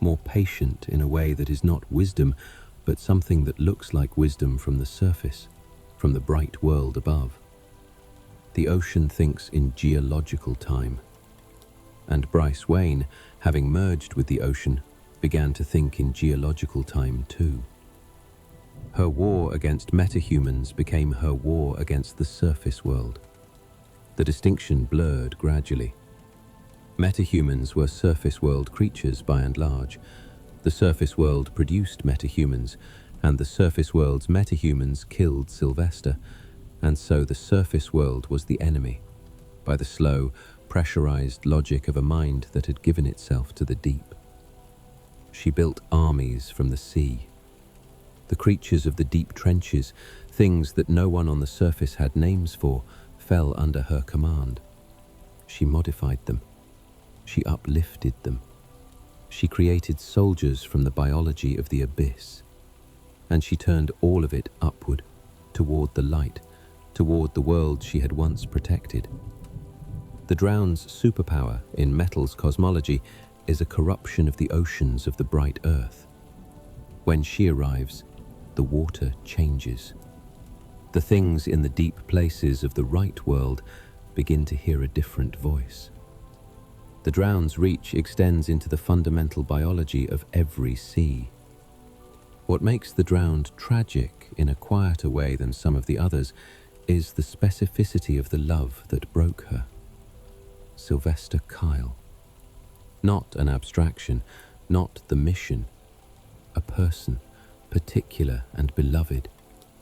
more patient in a way that is not wisdom, but something that looks like wisdom from the surface, from the bright world above. The ocean thinks in geological time. And Bryce Wayne, having merged with the ocean, began to think in geological time too. Her war against metahumans became her war against the surface world. The distinction blurred gradually. Metahumans were surface world creatures by and large. The surface world produced metahumans, and the surface world's metahumans killed Sylvester, and so the surface world was the enemy, by the slow, pressurized logic of a mind that had given itself to the deep. She built armies from the sea. The creatures of the deep trenches, things that no one on the surface had names for, fell under her command. She modified them. She uplifted them. She created soldiers from the biology of the abyss. And she turned all of it upward, toward the light, toward the world she had once protected. The Drown's superpower in Metal's cosmology is a corruption of the oceans of the bright earth. When she arrives, the water changes. The things in the deep places of the right world begin to hear a different voice. The Drown's reach extends into the fundamental biology of every sea. What makes the Drowned tragic in a quieter way than some of the others is the specificity of the love that broke her. Sylvester Kyle. Not an abstraction, not the mission. A person, particular and beloved,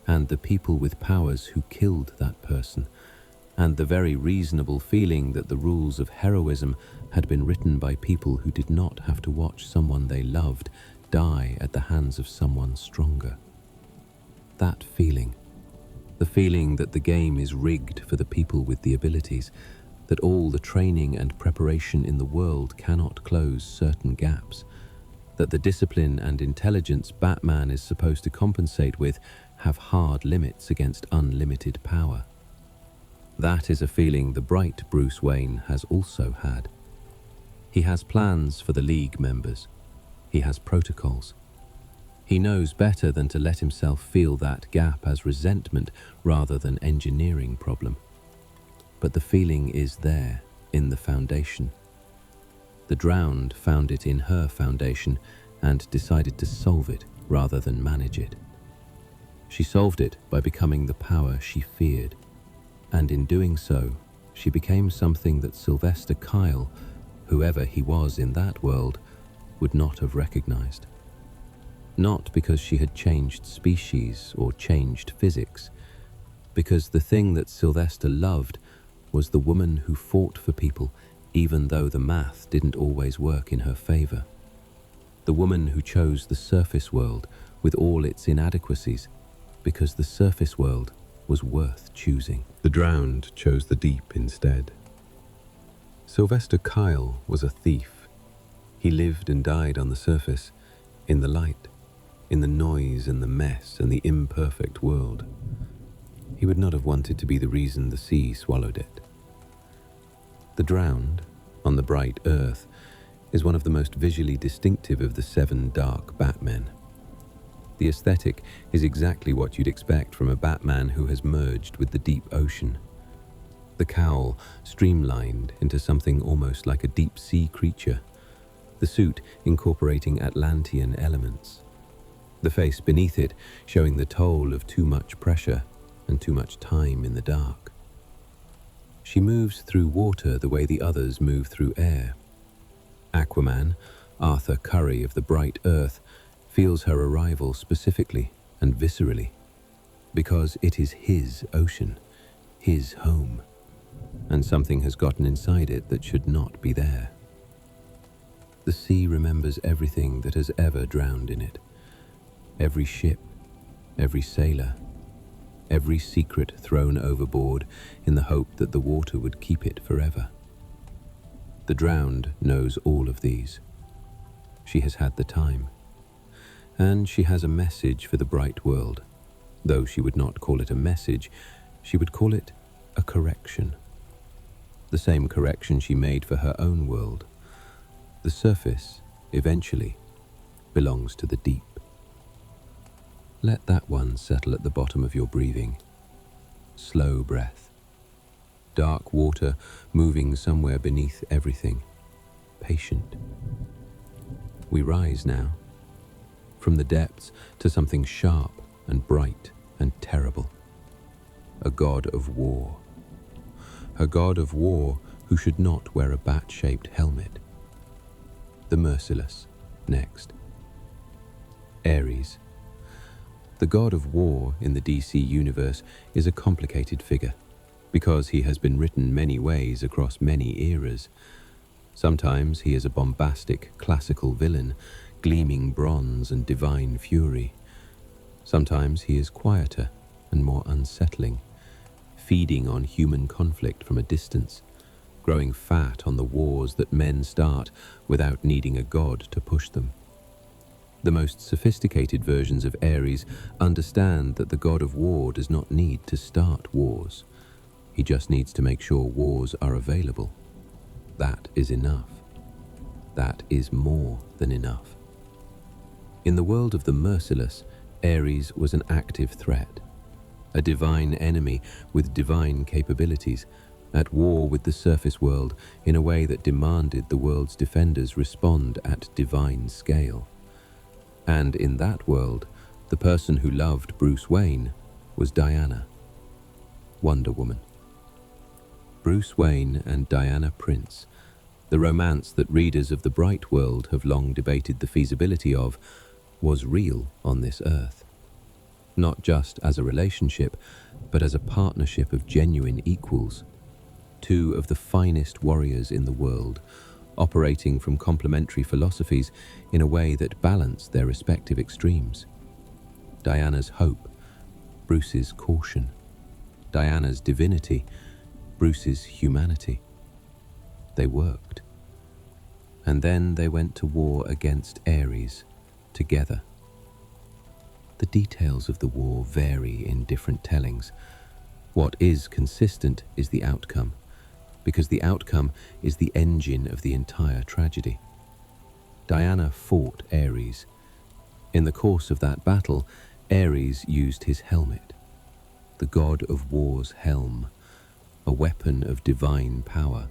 and the people with powers who killed that person, and the very reasonable feeling that the rules of heroism had been written by people who did not have to watch someone they loved die at the hands of someone stronger. That feeling, the feeling that the game is rigged for the people with the abilities, that all the training and preparation in the world cannot close certain gaps, that the discipline and intelligence Batman is supposed to compensate with have hard limits against unlimited power. That is a feeling the bright Bruce Wayne has also had. He has plans for the League members. He has protocols. He knows better than to let himself feel that gap as resentment rather than engineering problem. But the feeling is there, in the foundation. The Drowned found it in her foundation and decided to solve it rather than manage it. She solved it by becoming the power she feared, and in doing so, she became something that Sylvester Kyle, whoever he was in that world, would not have recognized. Not because she had changed species or changed physics, because the thing that Sylvester loved was the woman who fought for people even though the math didn't always work in her favor. The woman who chose the surface world with all its inadequacies because the surface world was worth choosing. The Drowned chose the deep instead. Sylvester Kyle was a thief. He lived and died on the surface, in the light, in the noise and the mess and the imperfect world. He would not have wanted to be the reason the sea swallowed it. The Drowned, on the bright earth, is one of the most visually distinctive of the 7 dark Batmen. The aesthetic is exactly what you'd expect from a Batman who has merged with the deep ocean. The cowl streamlined into something almost like a deep-sea creature, the suit incorporating Atlantean elements, the face beneath it showing the toll of too much pressure and too much time in the dark. She moves through water the way the others move through air. Aquaman, Arthur Curry of the bright earth, feels her arrival specifically and viscerally, because it is his ocean, his home, and something has gotten inside it that should not be there. The sea remembers everything that has ever drowned in it, every ship, every sailor, every secret thrown overboard in the hope that the water would keep it forever. The Drowned knows all of these. She has had the time. And she has a message for the bright world. Though she would not call it a message, she would call it a correction. The same correction she made for her own world. The surface, eventually, belongs to the deep. Let that one settle at the bottom of your breathing. Slow breath. Dark water moving somewhere beneath everything. Patient. We rise now. From the depths to something sharp and bright and terrible. A god of war. A god of war who should not wear a bat-shaped helmet. The merciless, next. Ares. The god of war in the DC universe is a complicated figure, because he has been written many ways across many eras. Sometimes he is a bombastic, classical villain, gleaming bronze and divine fury. Sometimes he is quieter and more unsettling, feeding on human conflict from a distance, growing fat on the wars that men start without needing a god to push them. The most sophisticated versions of Ares understand that the god of war does not need to start wars. He just needs to make sure wars are available. That is enough. That is more than enough. In the world of the merciless, Ares was an active threat, a divine enemy with divine capabilities, at war with the surface world in a way that demanded the world's defenders respond at divine scale. And in that world, the person who loved Bruce Wayne was Diana, Wonder Woman. Bruce Wayne and Diana Prince, the romance that readers of the Bright World have long debated the feasibility of, was real on this earth. Not just as a relationship, but as a partnership of genuine equals. Two of the finest warriors in the world, operating from complementary philosophies in a way that balanced their respective extremes. Diana's hope, Bruce's caution. Diana's divinity, Bruce's humanity. They worked. And then they went to war against Ares, together. The details of the war vary in different tellings. What is consistent is the outcome, because the outcome is the engine of the entire tragedy. Diana fought Ares. In the course of that battle, Ares used his helmet, the god of war's helm, a weapon of divine power,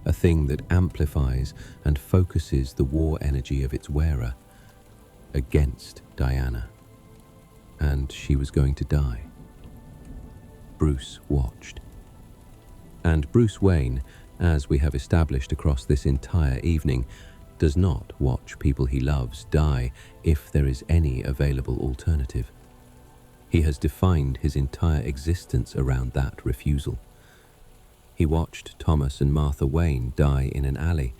a thing that amplifies and focuses the war energy of its wearer against Diana. And she was going to die. Bruce watched. And Bruce Wayne, as we have established across this entire evening, does not watch people he loves die if there is any available alternative. He has defined his entire existence around that refusal. He watched Thomas and Martha Wayne die in an alley,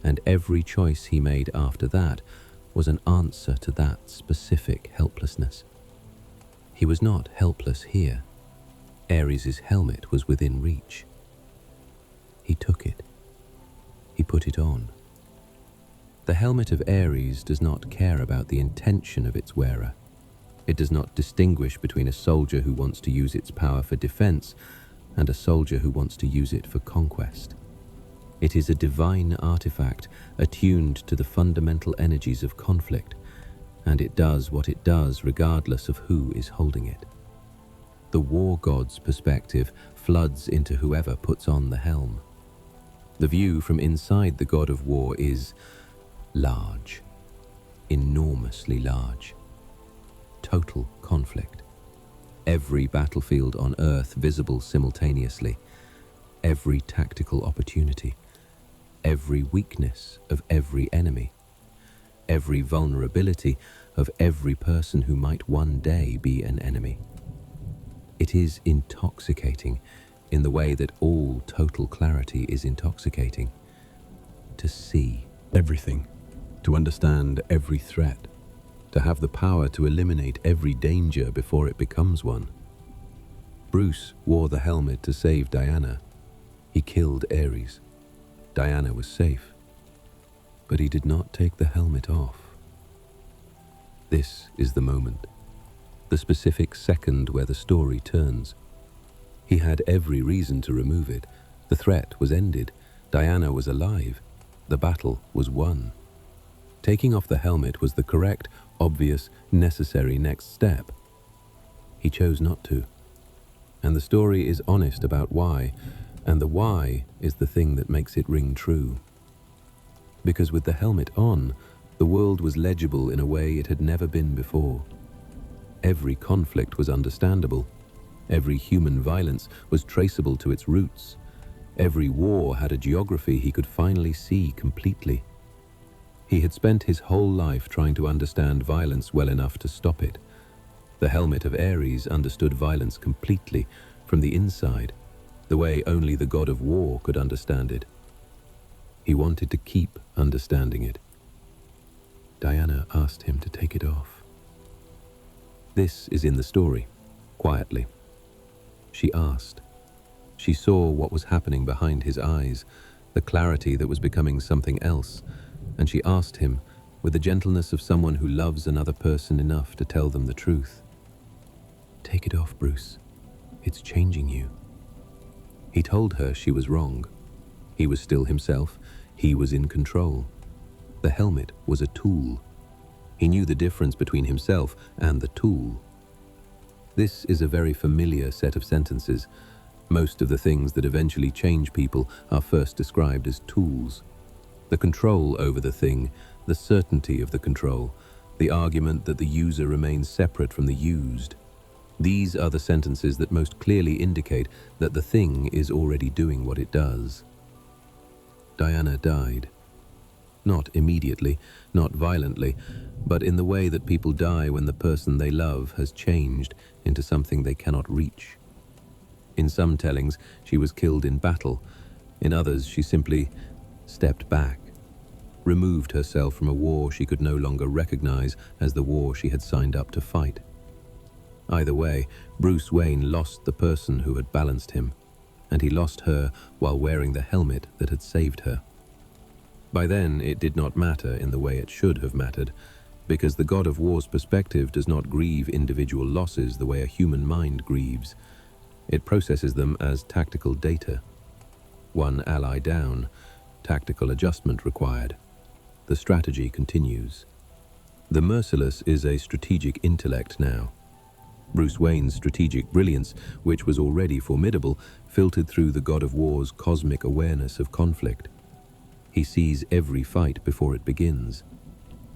and every choice he made after that was an answer to that specific helplessness. He was not helpless here. Ares's helmet was within reach. He took it. He put it on. The helmet of Ares does not care about the intention of its wearer. It does not distinguish between a soldier who wants to use its power for defense and a soldier who wants to use it for conquest. It is a divine artifact attuned to the fundamental energies of conflict, and it does what it does regardless of who is holding it. The war god's perspective floods into whoever puts on the helm. The view from inside the god of war is large, enormously large. Total conflict. Every battlefield on Earth visible simultaneously. Every tactical opportunity. Every weakness of every enemy. Every vulnerability of every person who might one day be an enemy. It is intoxicating in the way that all total clarity is intoxicating. To see everything, to understand every threat, to have the power to eliminate every danger before it becomes one. Bruce wore the helmet to save Diana. He killed Ares. Diana was safe. But he did not take the helmet off. This is the moment, the specific second where the story turns. He had every reason to remove it. The threat was ended. Diana was alive. The battle was won. Taking off the helmet was the correct, obvious, necessary next step. He chose not to. And the story is honest about why, and the why is the thing that makes it ring true. Because with the helmet on, the world was legible in a way it had never been before. Every conflict was understandable. Every human violence was traceable to its roots. Every war had a geography he could finally see completely. He had spent his whole life trying to understand violence well enough to stop it. The helmet of Ares understood violence completely, from the inside, the way only the god of war could understand it. He wanted to keep understanding it. Diana asked him to take it off. This is in the story, quietly. She asked. She saw what was happening behind his eyes, the clarity that was becoming something else, and she asked him, with the gentleness of someone who loves another person enough to tell them the truth. "Take it off, Bruce. It's changing you." He told her she was wrong. He was still himself. He was in control. The helmet was a tool. He knew the difference between himself and the tool. This is a very familiar set of sentences. Most of the things that eventually change people are first described as tools. The control over the thing, the certainty of the control, the argument that the user remains separate from the used. These are the sentences that most clearly indicate that the thing is already doing what it does. Diana died. Not immediately, not violently, but in the way that people die when the person they love has changed into something they cannot reach. In some tellings, she was killed in battle. In others, she simply stepped back, removed herself from a war she could no longer recognize as the war she had signed up to fight. Either way, Bruce Wayne lost the person who had balanced him, and he lost her while wearing the helmet that had saved her. By then, it did not matter in the way it should have mattered, because the god of war's perspective does not grieve individual losses the way a human mind grieves. It processes them as tactical data. One ally down, tactical adjustment required. The strategy continues. The Merciless is a strategic intellect now. Bruce Wayne's strategic brilliance, which was already formidable, filtered through the god of war's cosmic awareness of conflict. He sees every fight before it begins.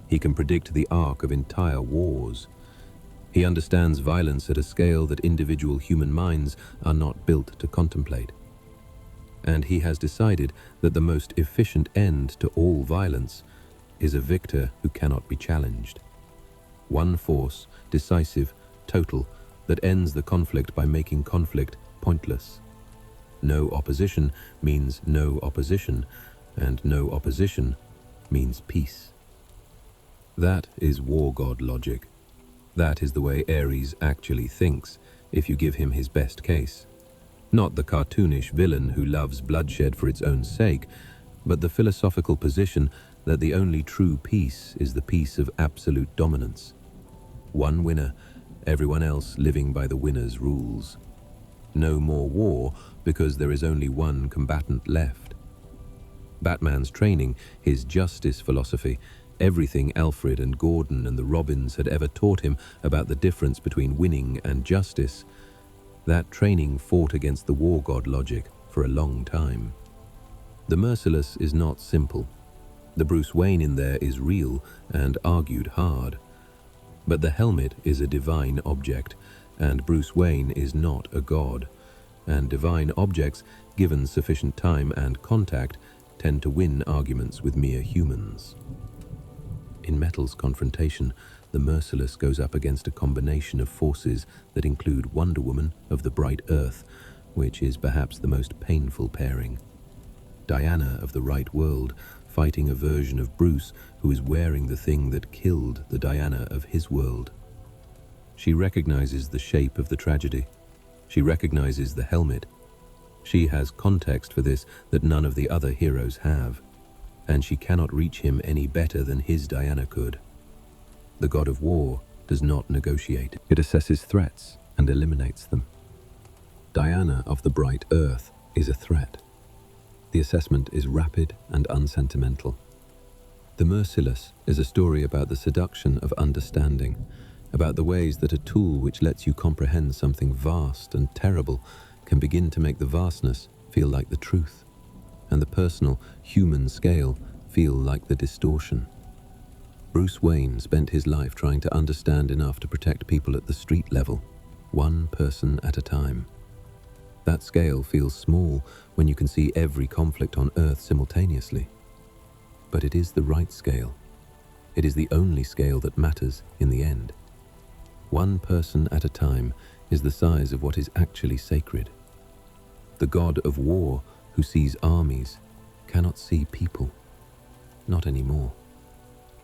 He can predict the arc of entire wars. He understands violence at a scale that individual human minds are not built to contemplate. And he has decided that the most efficient end to all violence is a victor who cannot be challenged. One force, decisive, total, that ends the conflict by making conflict pointless. No opposition means no opposition, and no opposition means peace. That is war god logic. That is the way Ares actually thinks, if you give him his best case. Not the cartoonish villain who loves bloodshed for its own sake, but the philosophical position that the only true peace is the peace of absolute dominance. One winner, everyone else living by the winner's rules. No more war because there is only one combatant left. Batman's training, his justice philosophy, everything Alfred and Gordon and the Robins had ever taught him about the difference between winning and justice, that training fought against the war god logic for a long time. The Merciless is not simple. The Bruce Wayne in there is real and argued hard. But the helmet is a divine object, and Bruce Wayne is not a god, and divine objects, given sufficient time and contact, tend to win arguments with mere humans. In Metal's confrontation, the Merciless goes up against a combination of forces that include Wonder Woman of the bright Earth, which is perhaps the most painful pairing. Diana of the right world, fighting a version of Bruce who is wearing the thing that killed the Diana of his world. She recognizes the shape of the tragedy. She recognizes the helmet. She has context for this that none of the other heroes have, and she cannot reach him any better than his Diana could. The god of war does not negotiate. It assesses threats and eliminates them. Diana of the bright Earth is a threat. The assessment is rapid and unsentimental. The Merciless is a story about the seduction of understanding, about the ways that a tool which lets you comprehend something vast and terrible can begin to make the vastness feel like the truth, and the personal, human scale feel like the distortion. Bruce Wayne spent his life trying to understand enough to protect people at the street level, one person at a time. That scale feels small when you can see every conflict on Earth simultaneously. But it is the right scale. It is the only scale that matters in the end. One person at a time is the size of what is actually sacred. The god of war who sees armies cannot see people. Not anymore.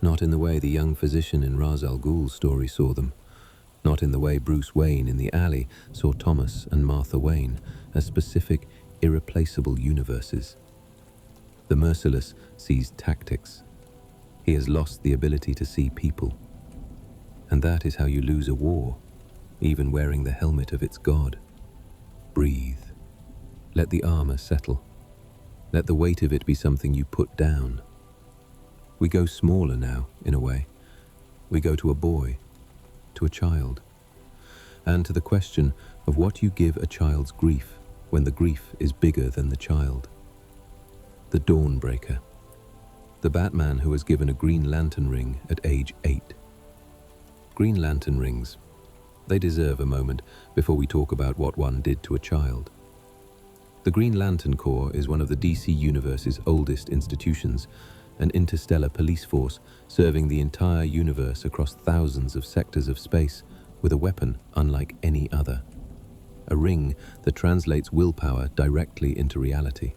Not in the way the young physician in Ra's al Ghul's story saw them. Not in the way Bruce Wayne in the alley saw Thomas and Martha Wayne as specific, irreplaceable universes. The merciless sees tactics. He has lost the ability to see people. And that is how you lose a war, even wearing the helmet of its god. Breathe. Let the armor settle. Let the weight of it be something you put down. We go smaller now, in a way. We go to a boy, to a child, and to the question of what you give a child's grief when the grief is bigger than the child. The Dawnbreaker. The Batman who was given a Green Lantern ring at age 8. Green Lantern rings. They deserve a moment before we talk about what one did to a child. The Green Lantern Corps is one of the DC Universe's oldest institutions, an interstellar police force serving the entire universe across thousands of sectors of space with a weapon unlike any other. A ring that translates willpower directly into reality.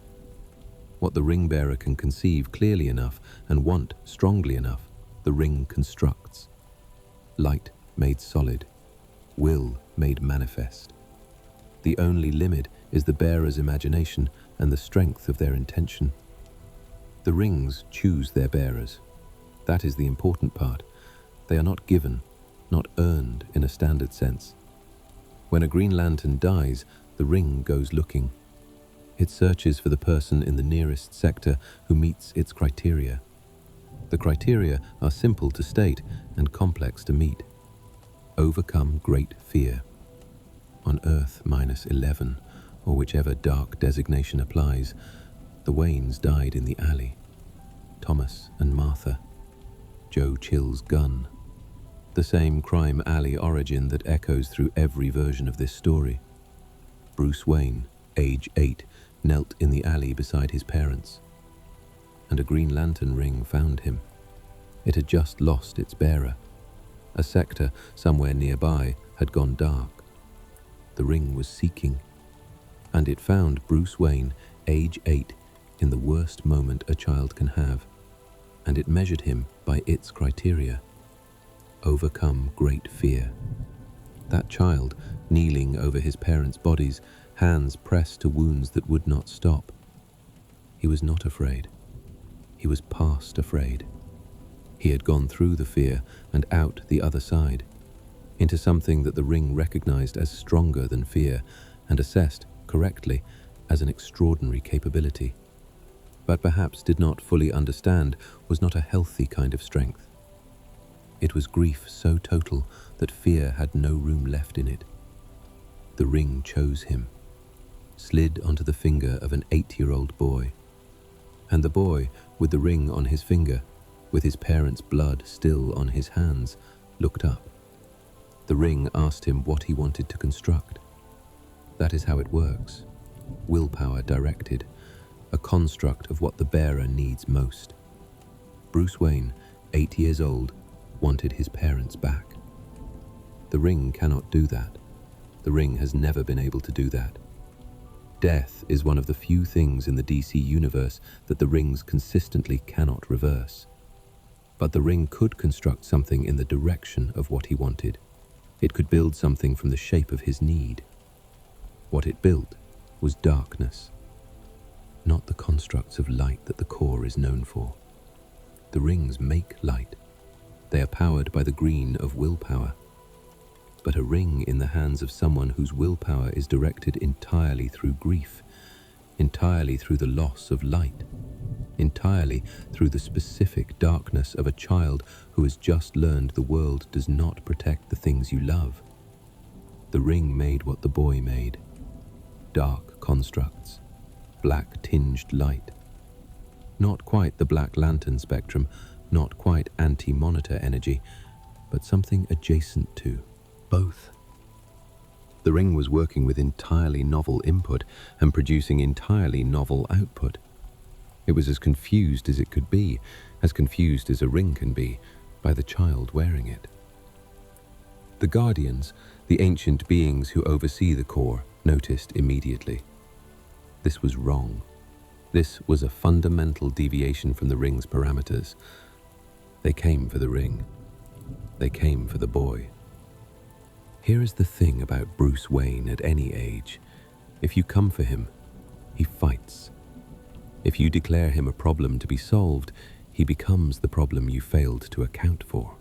What the ring bearer can conceive clearly enough and want strongly enough, the ring constructs. Light made solid, will made manifest. The only limit is the bearer's imagination and the strength of their intention. The rings choose their bearers. That is the important part. They are not given, not earned in a standard sense. When a Green Lantern dies, the ring goes looking. It searches for the person in the nearest sector who meets its criteria. The criteria are simple to state and complex to meet. Overcome great fear. On Earth -11, or whichever dark designation applies, the Waynes died in the alley. Thomas and Martha. Joe Chill's gun. The same crime alley origin that echoes through every version of this story. Bruce Wayne, age 8, knelt in the alley beside his parents. And a Green Lantern ring found him. It had just lost its bearer. A sector somewhere nearby had gone dark. The ring was seeking. And it found Bruce Wayne, age 8, in the worst moment a child can have. And it measured him by its criteria. Overcome great fear. That child, kneeling over his parents' bodies, hands pressed to wounds that would not stop. He was not afraid. He was past afraid. He had gone through the fear and out the other side, into something that the ring recognized as stronger than fear and assessed, correctly, as an extraordinary capability, but perhaps did not fully understand was not a healthy kind of strength. It was grief so total that fear had no room left in it. The ring chose him, slid onto the finger of an 8-year-old boy. And the boy, with the ring on his finger, with his parents' blood still on his hands, looked up. The ring asked him what he wanted to construct. That is how it works. Willpower directed, a construct of what the bearer needs most. Bruce Wayne, 8 years old, wanted his parents back. The ring cannot do that. The ring has never been able to do that. Death is one of the few things in the DC universe that the rings consistently cannot reverse. But the ring could construct something in the direction of what he wanted. It could build something from the shape of his need. What it built was darkness, not the constructs of light that the core is known for. The rings make light. They are powered by the green of willpower. But a ring in the hands of someone whose willpower is directed entirely through grief, entirely through the loss of light, entirely through the specific darkness of a child who has just learned the world does not protect the things you love. The ring made what the boy made. Dark constructs, black-tinged light. Not quite the Black Lantern spectrum, not quite anti-monitor energy, but something adjacent to. Both. The ring was working with entirely novel input and producing entirely novel output. It was as confused as it could be, as confused as a ring can be, by the child wearing it. The guardians, the ancient beings who oversee the core, noticed immediately. This was wrong. This was a fundamental deviation from the ring's parameters. They came for the ring. They came for the boy. Here is the thing about Bruce Wayne at any age. If you come for him, he fights. If you declare him a problem to be solved, he becomes the problem you failed to account for.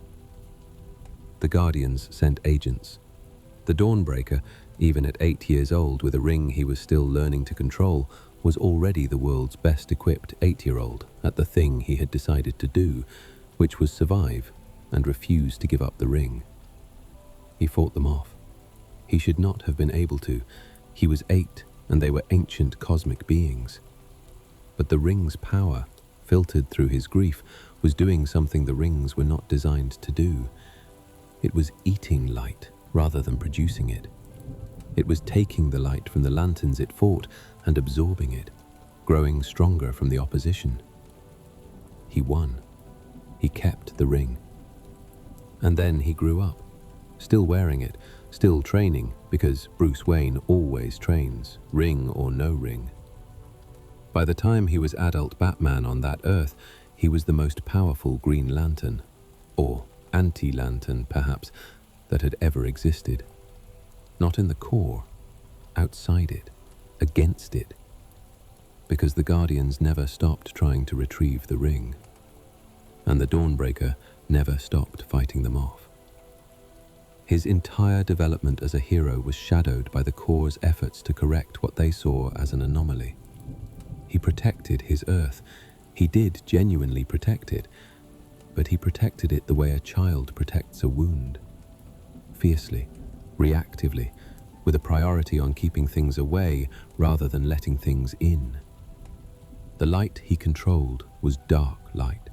The Guardians sent agents. The Dawnbreaker, even at 8 years old with a ring he was still learning to control, was already the world's best equipped 8-year-old at the thing he had decided to do, which was survive and refuse to give up the ring. He fought them off. He should not have been able to. He was 8 and they were ancient cosmic beings. But the ring's power, filtered through his grief, was doing something the rings were not designed to do. It was eating light rather than producing it. It was taking the light from the lanterns it fought and absorbing it, growing stronger from the opposition. He won. He kept the ring. And then he grew up, still wearing it, still training, because Bruce Wayne always trains, ring or no ring. By the time he was adult Batman on that Earth, he was the most powerful Green Lantern, or anti-lantern perhaps, that had ever existed. Not in the core, outside it, against it. Because the Guardians never stopped trying to retrieve the ring. And the Dawnbreaker never stopped fighting them off. His entire development as a hero was shadowed by the core's efforts to correct what they saw as an anomaly. He protected his Earth. He did genuinely protect it, but he protected it the way a child protects a wound. Fiercely, reactively, with a priority on keeping things away rather than letting things in. The light he controlled was dark light.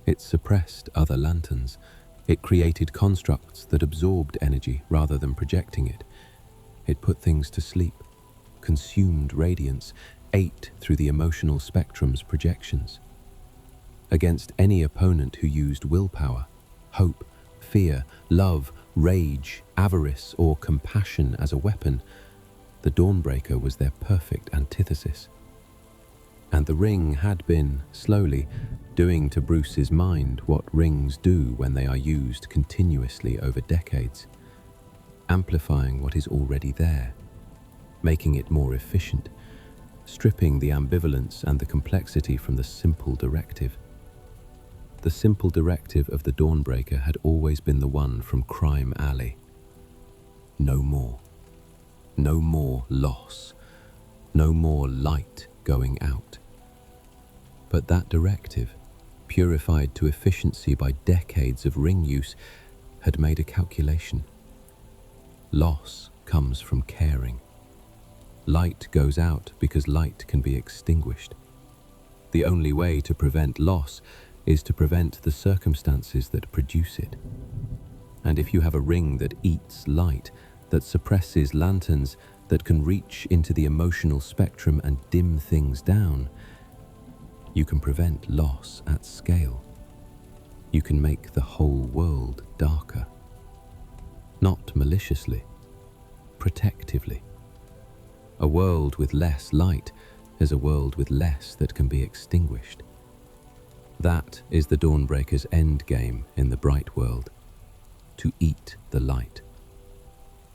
It suppressed other lanterns. It created constructs that absorbed energy rather than projecting it. It put things to sleep, consumed radiance, ate through the emotional spectrum's projections. Against any opponent who used willpower, hope, fear, love, rage, avarice, or compassion as a weapon, the Dawnbreaker was their perfect antithesis. And the ring had been, slowly, doing to Bruce's mind what rings do when they are used continuously over decades, amplifying what is already there, making it more efficient, stripping the ambivalence and the complexity from the simple directive. The simple directive of the Dawnbreaker had always been the one from Crime Alley. No more. No more loss. No more light going out. But that directive, purified to efficiency by decades of ring use, had made a calculation. Loss comes from caring. Light goes out because light can be extinguished. The only way to prevent loss is to prevent the circumstances that produce it. And if you have a ring that eats light, that suppresses lanterns, that can reach into the emotional spectrum and dim things down, you can prevent loss at scale. You can make the whole world darker. Not maliciously, protectively. A world with less light is a world with less that can be extinguished. That is the Dawnbreaker's end game in the bright world, to eat the light.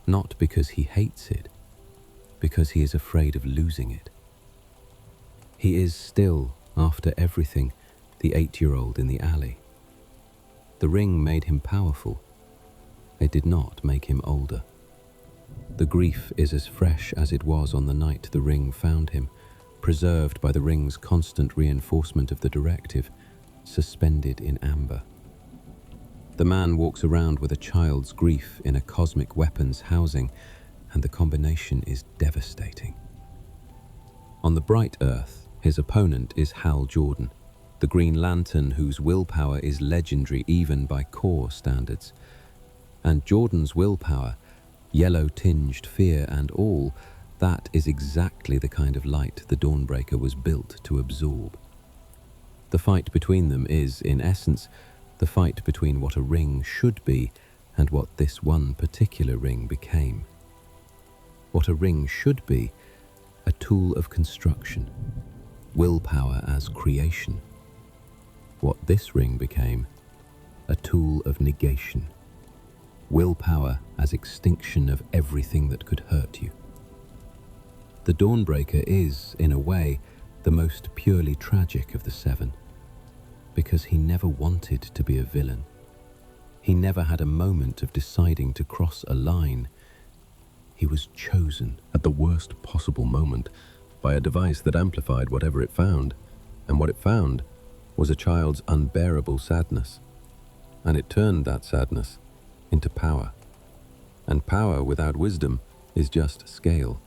Not because he hates it, because he is afraid of losing it. He is still, after everything, the 8-year-old in the alley. The ring made him powerful. It did not make him older. The grief is as fresh as it was on the night the ring found him, preserved by the ring's constant reinforcement of the directive, suspended in amber. The man walks around with a child's grief in a cosmic weapons housing, and the combination is devastating. On the bright Earth, his opponent is Hal Jordan, the Green Lantern whose willpower is legendary even by core standards. And Jordan's willpower, Yellow-tinged fear and all, that is exactly the kind of light the Dawnbreaker was built to absorb. The fight between them is, in essence, the fight between what a ring should be and what this one particular ring became. What a ring should be, a tool of construction, willpower as creation. What this ring became, a tool of negation, willpower as extinction of everything that could hurt you. The Dawnbreaker is, in a way, the most purely tragic of the seven, because he never wanted to be a villain. He never had a moment of deciding to cross a line. He was chosen at the worst possible moment by a device that amplified whatever it found, and what it found was a child's unbearable sadness. And it turned that sadness into power. And power without wisdom is just scale.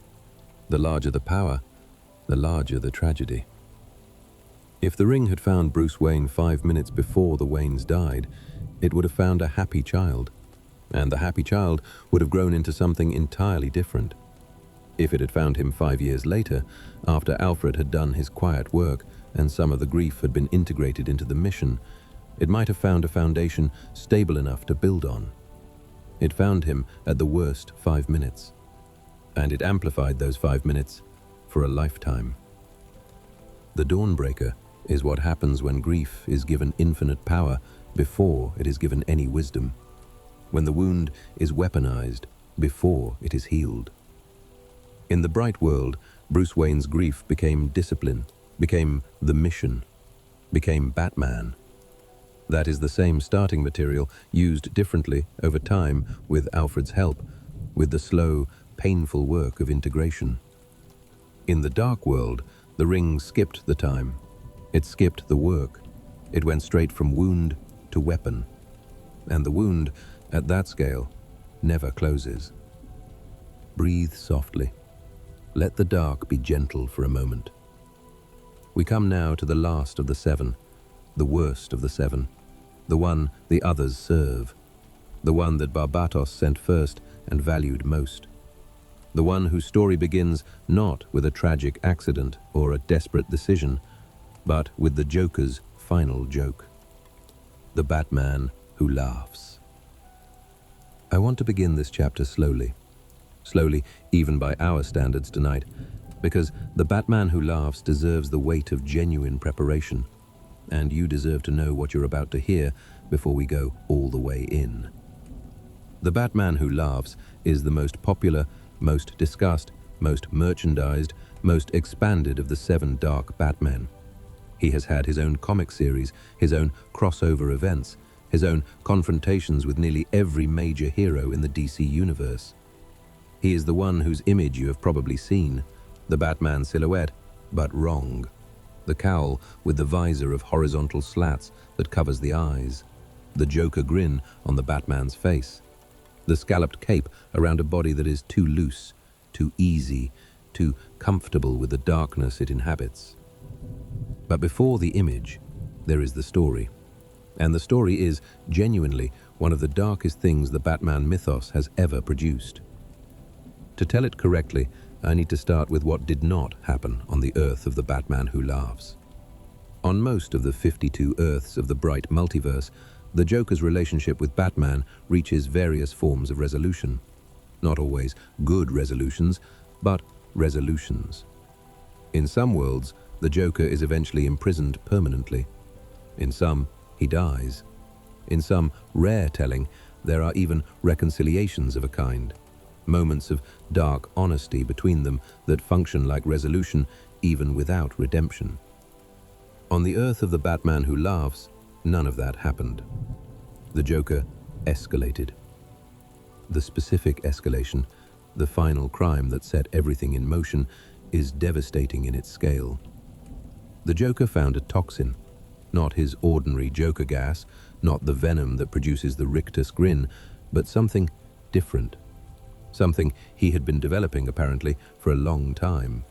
The larger the power, the larger the tragedy. If the ring had found Bruce Wayne 5 minutes before the Waynes died, it would have found a happy child, and the happy child would have grown into something entirely different. If it had found him 5 years later, after Alfred had done his quiet work and some of the grief had been integrated into the mission, it might have found a foundation stable enough to build on. It found him at the worst 5 minutes, and it amplified those 5 minutes for a lifetime. The Dawnbreaker is what happens when grief is given infinite power before it is given any wisdom, when the wound is weaponized before it is healed. In the bright world, Bruce Wayne's grief became discipline, became the mission, became Batman. That is the same starting material used differently over time with Alfred's help, with the slow, painful work of integration. In the dark world, the ring skipped the time. It skipped the work. It went straight from wound to weapon. And the wound, at that scale, never closes. Breathe softly. Let the dark be gentle for a moment. We come now to the last of the seven, the worst of the seven, the one the others serve, the one that Barbatos sent first and valued most, the one whose story begins not with a tragic accident or a desperate decision, but with the Joker's final joke. The Batman who laughs. I want to begin this chapter slowly even by our standards tonight, because the Batman who laughs deserves the weight of genuine preparation, and you deserve to know what you're about to hear before we go all the way in. The Batman who laughs is the most popular, most discussed, most merchandised, most expanded of the 7 dark Batmen. He has had his own comic series, his own crossover events, his own confrontations with nearly every major hero in the DC universe. He is the one whose image you have probably seen, the Batman silhouette, but wrong. The cowl with the visor of horizontal slats that covers the eyes, the Joker grin on the Batman's face, the scalloped cape around a body that is too loose, too easy, too comfortable with the darkness it inhabits. But before the image, there is the story. And the story is, genuinely, one of the darkest things the Batman mythos has ever produced. To tell it correctly, I need to start with what did not happen on the Earth of the Batman who laughs. On most of the 52 Earths of the bright multiverse, the Joker's relationship with Batman reaches various forms of resolution. Not always good resolutions, but resolutions. In some worlds, the Joker is eventually imprisoned permanently. In some, he dies. In some rare telling, there are even reconciliations of a kind. Moments of dark honesty between them that function like resolution even without redemption. On the Earth of the Batman who laughs, none of that happened. The Joker escalated. The specific escalation, the final crime that set everything in motion, is devastating in its scale. The Joker found a toxin, not his ordinary Joker gas, not the venom that produces the rictus grin, but something different. Something he had been developing, apparently, for a long time.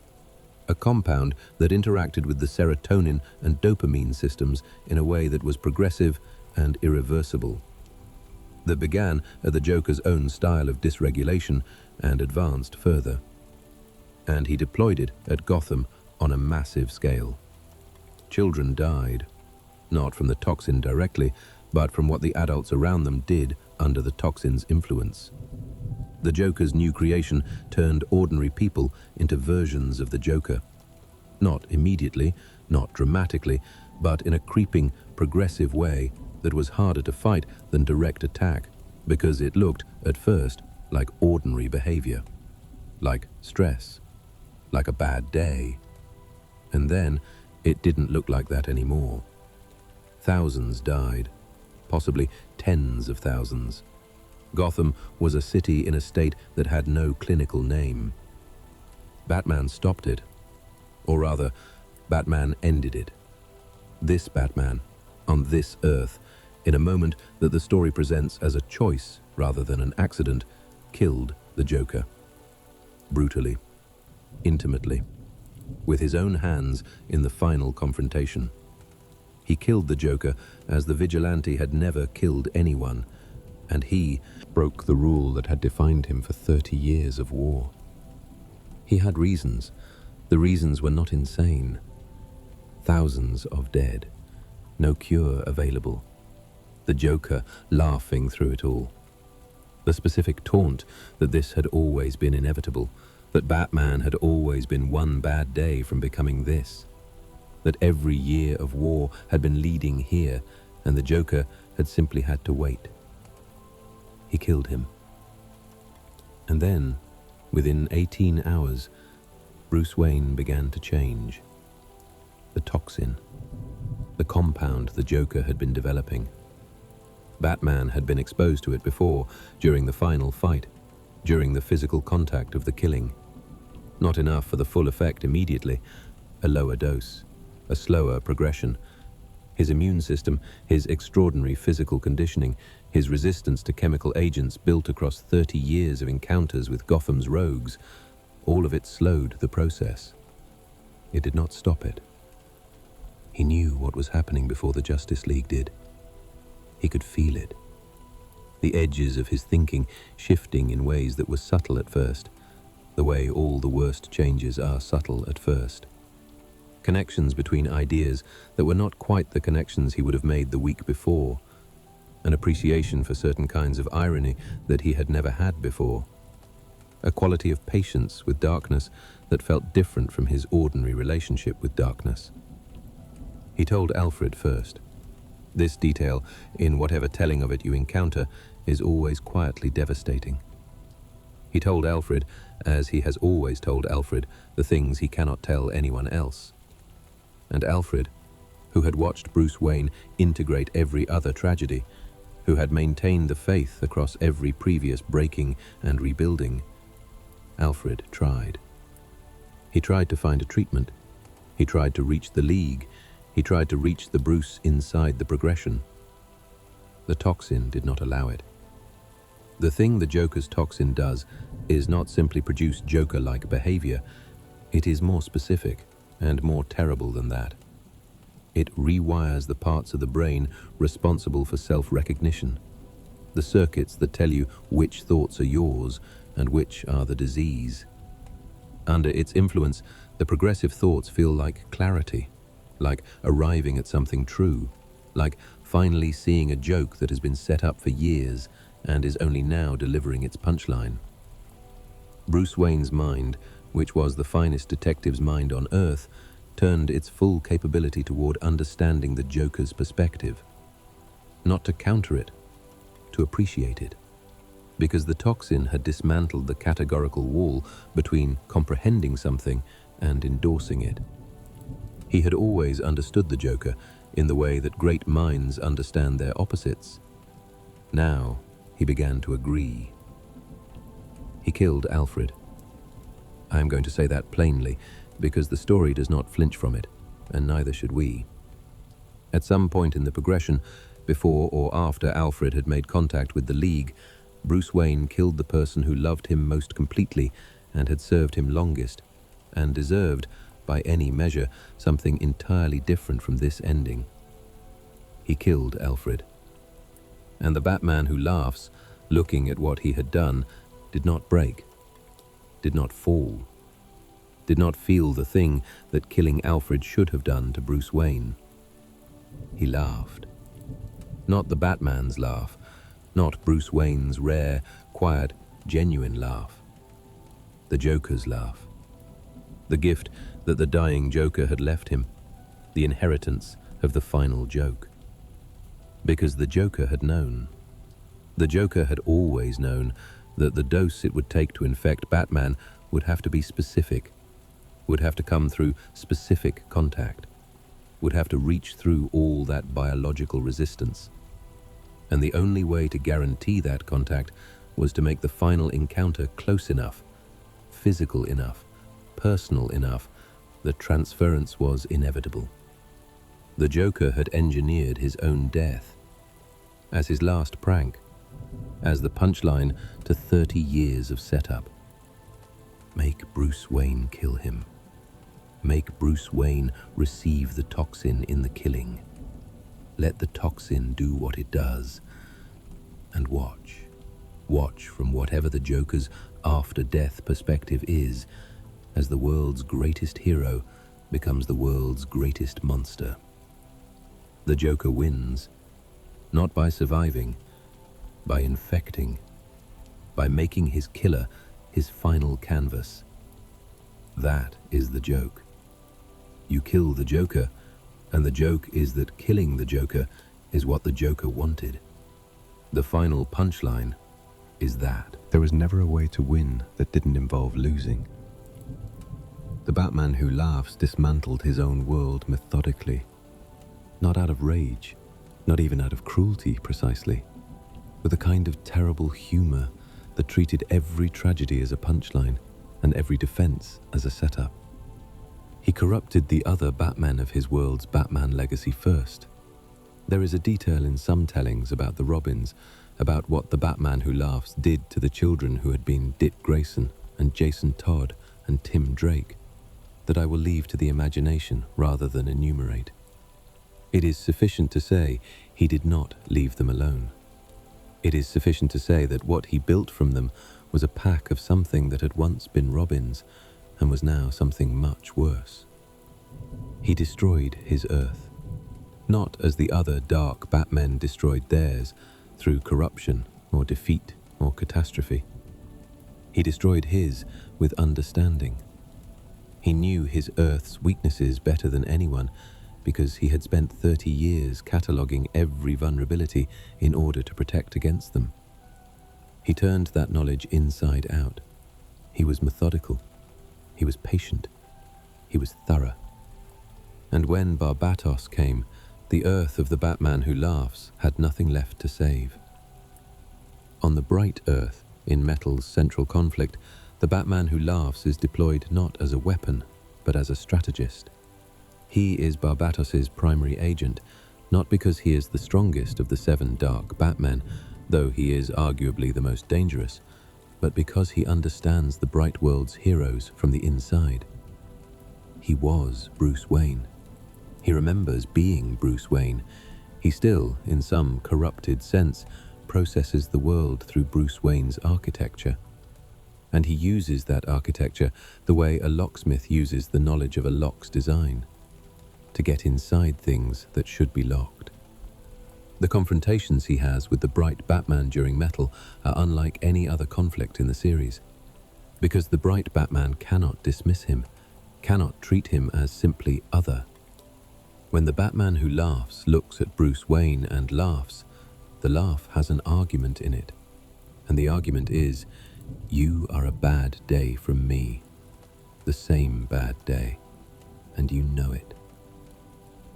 A compound that interacted with the serotonin and dopamine systems in a way that was progressive and irreversible. that began at the Joker's own style of dysregulation and advanced further. And he deployed it at Gotham on a massive scale. Children died, not from the toxin directly, but from what the adults around them did under the toxin's influence. The Joker's new creation turned ordinary people into versions of the Joker. Not immediately, not dramatically, but in a creeping, progressive way that was harder to fight than direct attack, because it looked, at first, like ordinary behavior, like stress, like a bad day. And then, it didn't look like that anymore. Thousands died, possibly tens of thousands. Gotham was a city in a state that had no clinical name. Batman stopped it. Or rather, Batman ended it. This Batman, on this Earth, in a moment that the story presents as a choice rather than an accident, killed the Joker. Brutally, intimately, with his own hands in the final confrontation. He killed the Joker as the vigilante had never killed anyone, and he broke the rule that had defined him for 30 years of war. He had reasons. The reasons were not insane. Thousands of dead. No cure available. The Joker laughing through it all. The specific taunt that this had always been inevitable, that Batman had always been one bad day from becoming this, that every year of war had been leading here, and the Joker had simply had to wait. He killed him. And then, within 18 hours, Bruce Wayne began to change. The toxin, the compound the Joker had been developing. Batman had been exposed to it before, during the final fight, during the physical contact of the killing. Not enough for the full effect immediately, a lower dose, a slower progression. His immune system, his extraordinary physical conditioning, his resistance to chemical agents built across 30 years of encounters with Gotham's rogues, all of it slowed the process. It did not stop it. He knew what was happening before the Justice League did. He could feel it. The edges of his thinking shifting in ways that were subtle at first, the way all the worst changes are subtle at first. Connections between ideas that were not quite the connections he would have made the week before. An appreciation for certain kinds of irony that he had never had before. A quality of patience with darkness that felt different from his ordinary relationship with darkness. He told Alfred first. This detail, in whatever telling of it you encounter, is always quietly devastating. He told Alfred, as he has always told Alfred, the things he cannot tell anyone else. And Alfred, who had watched Bruce Wayne integrate every other tragedy, who had maintained the faith across every previous breaking and rebuilding, Alfred tried. He tried to find a treatment. He tried to reach the League. He tried to reach the Bruce inside the progression. The toxin did not allow it. The thing the Joker's toxin does is not simply produce Joker-like behavior. It is more specific and more terrible than that. It rewires the parts of the brain responsible for self-recognition, the circuits that tell you which thoughts are yours and which are the disease. Under its influence, the progressive thoughts feel like clarity, like arriving at something true, like finally seeing a joke that has been set up for years and is only now delivering its punchline. Bruce Wayne's mind, which was the finest detective's mind on Earth, turned its full capability toward understanding the Joker's perspective. Not to counter it, to appreciate it. Because the toxin had dismantled the categorical wall between comprehending something and endorsing it. He had always understood the Joker in the way that great minds understand their opposites. Now, he began to agree. He killed Alfred. I am going to say that plainly, because the story does not flinch from it, and neither should we. At some point in the progression, before or after Alfred had made contact with the League, Bruce Wayne killed the person who loved him most completely and had served him longest, and deserved, by any measure, something entirely different from this ending. He killed Alfred. And the Batman who laughs, looking at what he had done, did not break, did not fall, did not feel the thing that killing Alfred should have done to Bruce Wayne. He laughed. Not the Batman's laugh, not Bruce Wayne's rare, quiet, genuine laugh. The Joker's laugh. The gift that the dying Joker had left him, the inheritance of the final joke. Because the Joker had known. The Joker had always known that the dose it would take to infect Batman would have to be specific, would have to come through specific contact, would have to reach through all that biological resistance. And the only way to guarantee that contact was to make the final encounter close enough, physical enough, personal enough, that transference was inevitable. The Joker had engineered his own death as his last prank, as the punchline to 30 years of setup. Make Bruce Wayne kill him. Make Bruce Wayne receive the toxin in the killing. Let the toxin do what it does. And watch. Watch from whatever the Joker's after-death perspective is, as the world's greatest hero becomes the world's greatest monster. The Joker wins, not by surviving, by infecting, by making his killer his final canvas. That is the joke. You kill the Joker, and the joke is that killing the Joker is what the Joker wanted. The final punchline is that. There was never a way to win that didn't involve losing. The Batman who laughs dismantled his own world methodically, not out of rage, not even out of cruelty precisely, with a kind of terrible humor that treated every tragedy as a punchline and every defense as a setup. He corrupted the other Batman of his world's Batman legacy first. There is a detail in some tellings about the Robins, about what the Batman who laughs did to the children who had been Dick Grayson and Jason Todd and Tim Drake, that I will leave to the imagination rather than enumerate. It is sufficient to say he did not leave them alone. It is sufficient to say that what he built from them was a pack of something that had once been Robins and was now something much worse. He destroyed his Earth, not as the other dark Batmen destroyed theirs, through corruption or defeat or catastrophe. He destroyed his with understanding. He knew his Earth's weaknesses better than anyone because he had spent 30 years cataloguing every vulnerability in order to protect against them. He turned that knowledge inside out. He was methodical. He was patient. He was thorough. And when Barbatos came, the Earth of the Batman who laughs had nothing left to save. On the bright Earth, in Metal's central conflict, the Batman who laughs is deployed not as a weapon, but as a strategist. He is Barbatos's primary agent, not because he is the strongest of the 7 dark Batmen, though he is arguably the most dangerous, but because he understands the bright world's heroes from the inside. He was Bruce Wayne. He remembers being Bruce Wayne. He still, in some corrupted sense, processes the world through Bruce Wayne's architecture. And he uses that architecture the way a locksmith uses the knowledge of a lock's design, to get inside things that should be locked. The confrontations he has with the bright Batman during Metal are unlike any other conflict in the series, because the bright Batman cannot dismiss him, cannot treat him as simply other. When the Batman who laughs looks at Bruce Wayne and laughs, the laugh has an argument in it, and the argument is, you are a bad day from me, the same bad day, and you know it.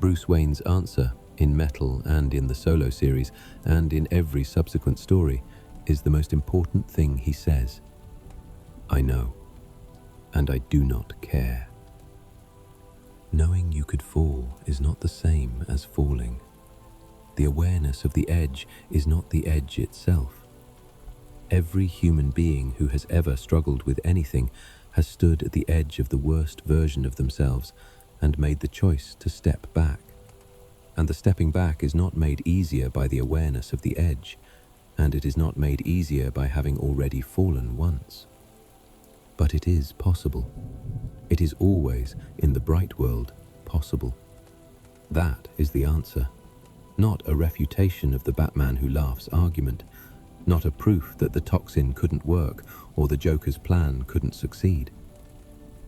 Bruce Wayne's answer, in Metal and in the Solo series and in every subsequent story, is the most important thing he says. I know, and I do not care. Knowing you could fall is not the same as falling. The awareness of the edge is not the edge itself. Every human being who has ever struggled with anything has stood at the edge of the worst version of themselves and made the choice to step back. And the stepping back is not made easier by the awareness of the edge, and it is not made easier by having already fallen once. But it is possible. It is always, in the bright world, possible. That is the answer. Not a refutation of the Batman Who Laughs argument, not a proof that the toxin couldn't work or the Joker's plan couldn't succeed.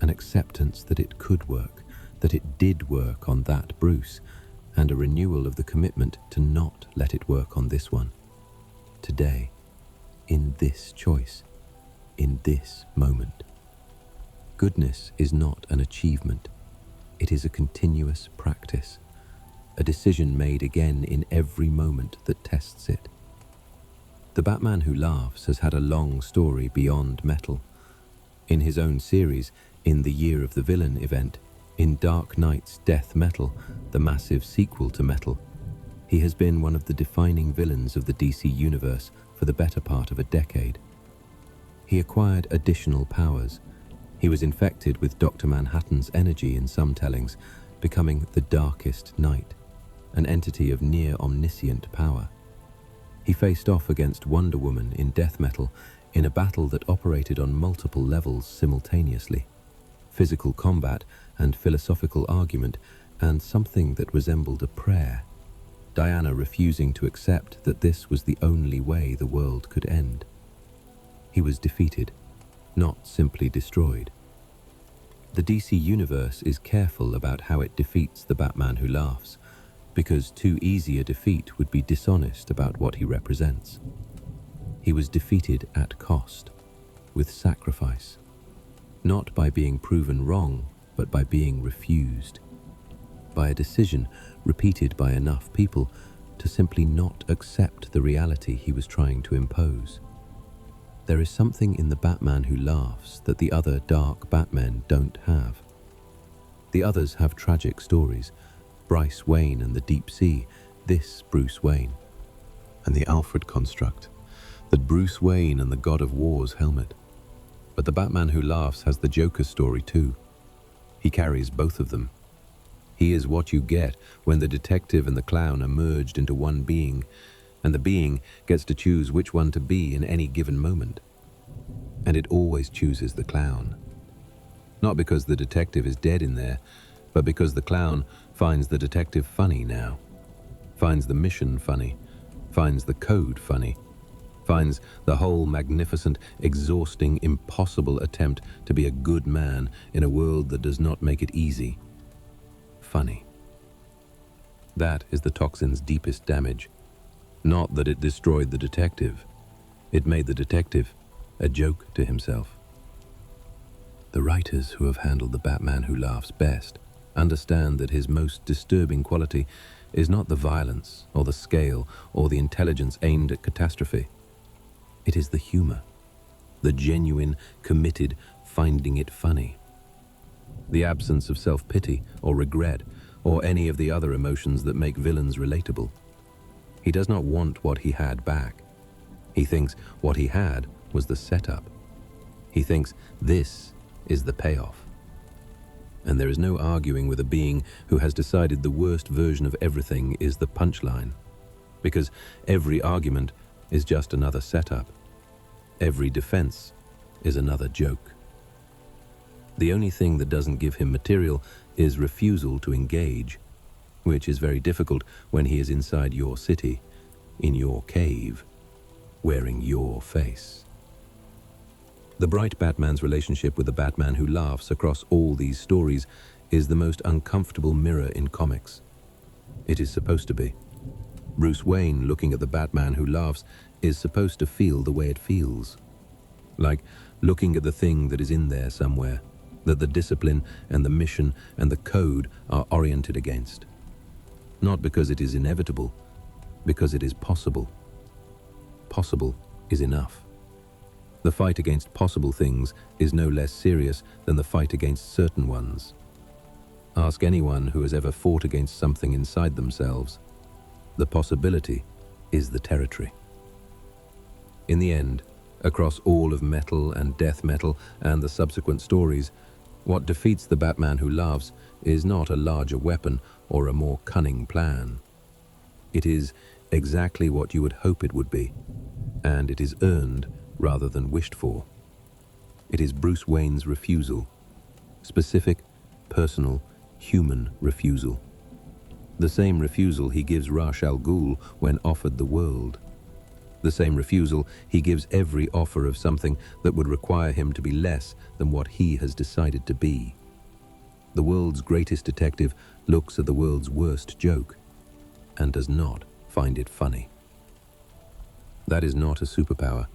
An acceptance that it could work, that it did work on that Bruce, and a renewal of the commitment to not let it work on this one. Today, in this choice, in this moment. Goodness is not an achievement. It is a continuous practice, a decision made again in every moment that tests it. The Batman Who Laughs has had a long story beyond metal. In his own series, in the Year of the Villain event, in Dark Knight's Death Metal, the massive sequel to Metal, he has been one of the defining villains of the DC universe for the better part of a decade. He acquired additional powers. He was infected with Dr. Manhattan's energy in some tellings, becoming the Darkest Knight, an entity of near omniscient power. He faced off against Wonder Woman in Death Metal in a battle that operated on multiple levels simultaneously. Physical combat and philosophical argument, and something that resembled a prayer. Diana refusing to accept that this was the only way the world could end. He was defeated, not simply destroyed. The DC universe is careful about how it defeats the Batman Who Laughs, because too easy a defeat would be dishonest about what he represents. He was defeated at cost, with sacrifice, not by being proven wrong, but by being refused, by a decision repeated by enough people to simply not accept the reality he was trying to impose. There is something in the Batman Who Laughs that the other dark Batmen don't have. The others have tragic stories, Bryce Wayne and the Deep Sea, this Bruce Wayne, and the Alfred construct, that Bruce Wayne and the God of War's helmet. But the Batman Who Laughs has the Joker's story too. He carries both of them. He is what you get when the detective and the clown are merged into one being, and the being gets to choose which one to be in any given moment. And it always chooses the clown. Not because the detective is dead in there, but because the clown finds the detective funny now, finds the mission funny, finds the code funny, finds the whole magnificent, exhausting, impossible attempt to be a good man in a world that does not make it easy funny. That is the toxin's deepest damage. Not that it destroyed the detective. It made the detective a joke to himself. The writers who have handled the Batman Who Laughs best understand that his most disturbing quality is not the violence or the scale or the intelligence aimed at catastrophe. It is the humor, the genuine, committed finding it funny. The absence of self-pity or regret or any of the other emotions that make villains relatable. He does not want what he had back. He thinks what he had was the setup. He thinks this is the payoff. And there is no arguing with a being who has decided the worst version of everything is the punchline, because every argument is just another setup. Every defense is another joke. The only thing that doesn't give him material is refusal to engage, which is very difficult when he is inside your city, in your cave, wearing your face. The bright Batman's relationship with the Batman Who Laughs across all these stories is the most uncomfortable mirror in comics. It is supposed to be. Bruce Wayne looking at the Batman Who Laughs is supposed to feel the way it feels. Like looking at the thing that is in there somewhere, that the discipline and the mission and the code are oriented against. Not because it is inevitable, because it is possible. Possible is enough. The fight against possible things is no less serious than the fight against certain ones. Ask anyone who has ever fought against something inside themselves. The possibility is the territory. In the end, across all of Metal and Death Metal and the subsequent stories, what defeats the Batman Who Laughs is not a larger weapon or a more cunning plan. It is exactly what you would hope it would be, and it is earned rather than wished for. It is Bruce Wayne's refusal. Specific, personal, human refusal. The same refusal he gives Ra's al Ghul when offered the world. The same refusal he gives every offer of something that would require him to be less than what he has decided to be. The world's greatest detective looks at the world's worst joke and does not find it funny. That is not a superpower.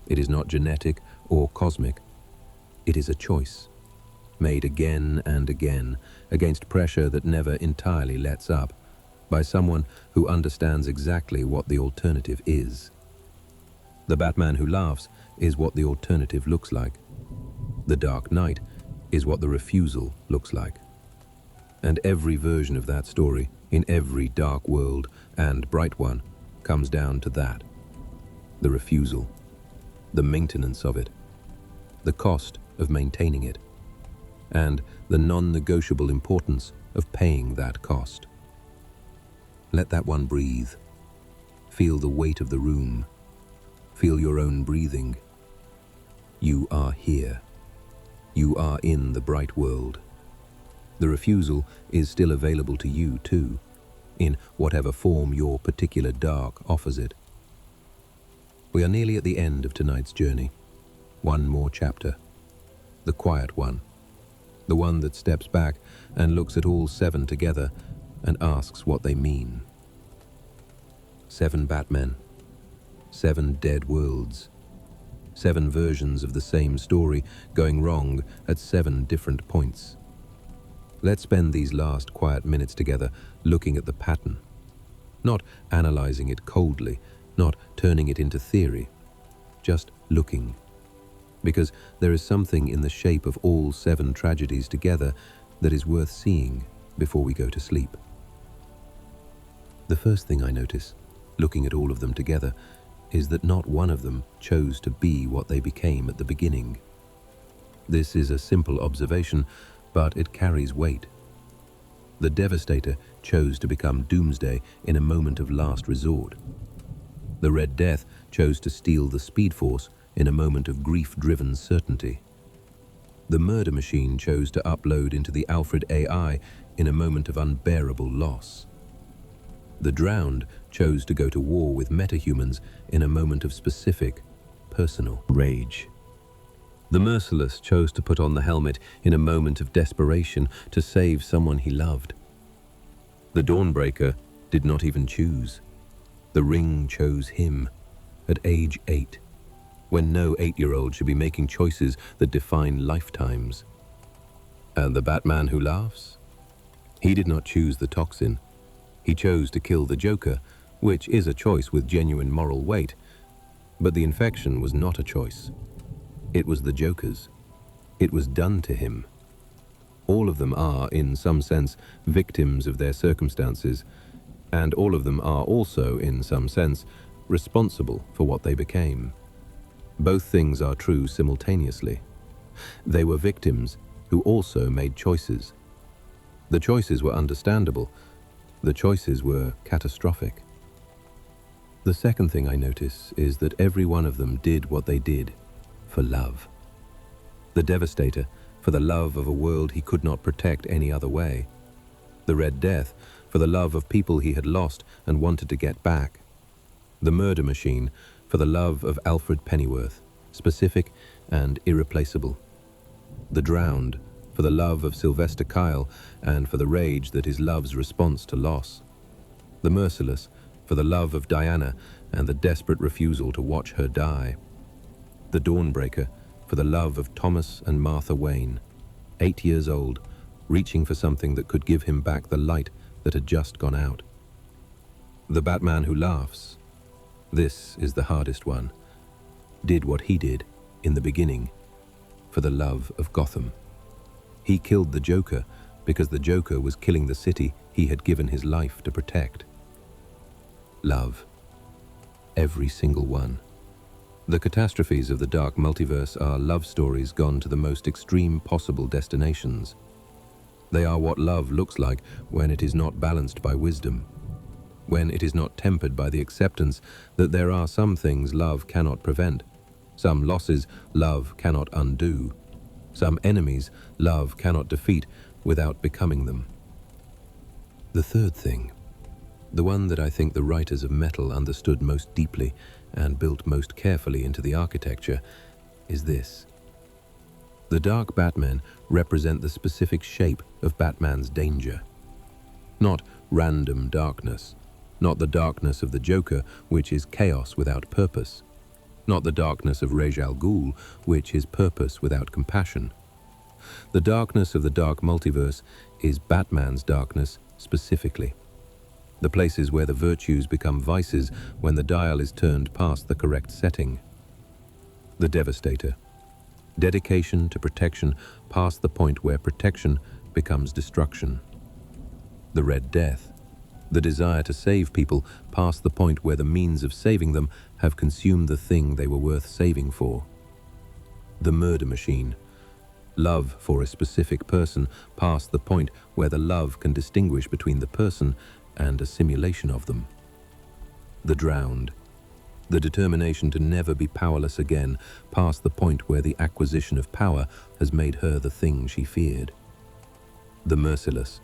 It is not genetic or cosmic. It is a choice, made again and again, against pressure that never entirely lets up, by someone who understands exactly what the alternative is. The Batman who laughs is what the alternative looks like. The Dark Knight is what the refusal looks like. And every version of that story, in every dark world and bright one, comes down to that. The refusal, the maintenance of it, the cost of maintaining it, and the non-negotiable importance of paying that cost. Let that one breathe. Feel the weight of the room. Feel your own breathing. You are here. You are in the bright world. The refusal is still available to you too, in whatever form your particular dark offers it. We are nearly at the end of tonight's journey. One more chapter. The quiet one. The one that steps back and looks at all 7 together and asks what they mean. 7 Batmen. 7 dead worlds. 7 versions of the same story going wrong at 7 different points. Let's spend these last quiet minutes together looking at the pattern. Not analyzing it coldly, not turning it into theory. Just looking. Because there is something in the shape of all 7 tragedies together that is worth seeing before we go to sleep. The first thing I notice, looking at all of them together, is that not one of them chose to be what they became at the beginning. This is a simple observation, but it carries weight. The Devastator chose to become Doomsday in a moment of last resort. The Red Death chose to steal the Speed Force in a moment of grief-driven certainty. The Murder Machine chose to upload into the Alfred AI in a moment of unbearable loss. The Drowned chose to go to war with metahumans in a moment of specific, personal rage. The Merciless chose to put on the helmet in a moment of desperation to save someone he loved. The Dawnbreaker did not even choose. The Ring chose him at age 8. When no 8-year-old should be making choices that define lifetimes. And the Batman who laughs? He did not choose the toxin. He chose to kill the Joker, which is a choice with genuine moral weight. But the infection was not a choice. It was the Joker's. It was done to him. All of them are, in some sense, victims of their circumstances, and all of them are also, in some sense, responsible for what they became. Both things are true simultaneously. They were victims who also made choices. The choices were understandable. The choices were catastrophic. The second thing I notice is that every one of them did what they did for love. The Devastator, for the love of a world he could not protect any other way. The Red Death, for the love of people he had lost and wanted to get back. The Murder Machine, for the love of Alfred Pennyworth, specific and irreplaceable. The Drowned, for the love of Sylvester Kyle and for the rage that is love's response to loss. The Merciless, for the love of Diana and the desperate refusal to watch her die. The Dawnbreaker, for the love of Thomas and Martha Wayne, 8 years old, reaching for something that could give him back the light that had just gone out. The Batman who laughs. This is the hardest one. Did what he did in the beginning for the love of Gotham. He killed the Joker because the Joker was killing the city he had given his life to protect. Love. Every single one. The catastrophes of the Dark Multiverse are love stories gone to the most extreme possible destinations. They are what love looks like when it is not balanced by wisdom. when it is not tempered by the acceptance that there are some things love cannot prevent, some losses love cannot undo, some enemies love cannot defeat without becoming them. The third thing, the one that I think the writers of Metal understood most deeply and built most carefully into the architecture, is this. The Dark Batmen represent the specific shape of Batman's danger. Not random darkness, not the darkness of the Joker, which is chaos without purpose, not the darkness of Ra's al Ghul, which is purpose without compassion. The darkness of the Dark Multiverse is Batman's darkness specifically. The places where the virtues become vices when the dial is turned past the correct setting. The Devastator. Dedication to protection past the point where protection becomes destruction. The Red Death. The desire to save people past the point where the means of saving them have consumed the thing they were worth saving for. The Murder Machine. Love for a specific person past the point where the love can distinguish between the person and a simulation of them. The Drowned. The determination to never be powerless again past the point where the acquisition of power has made her the thing she feared. The Merciless.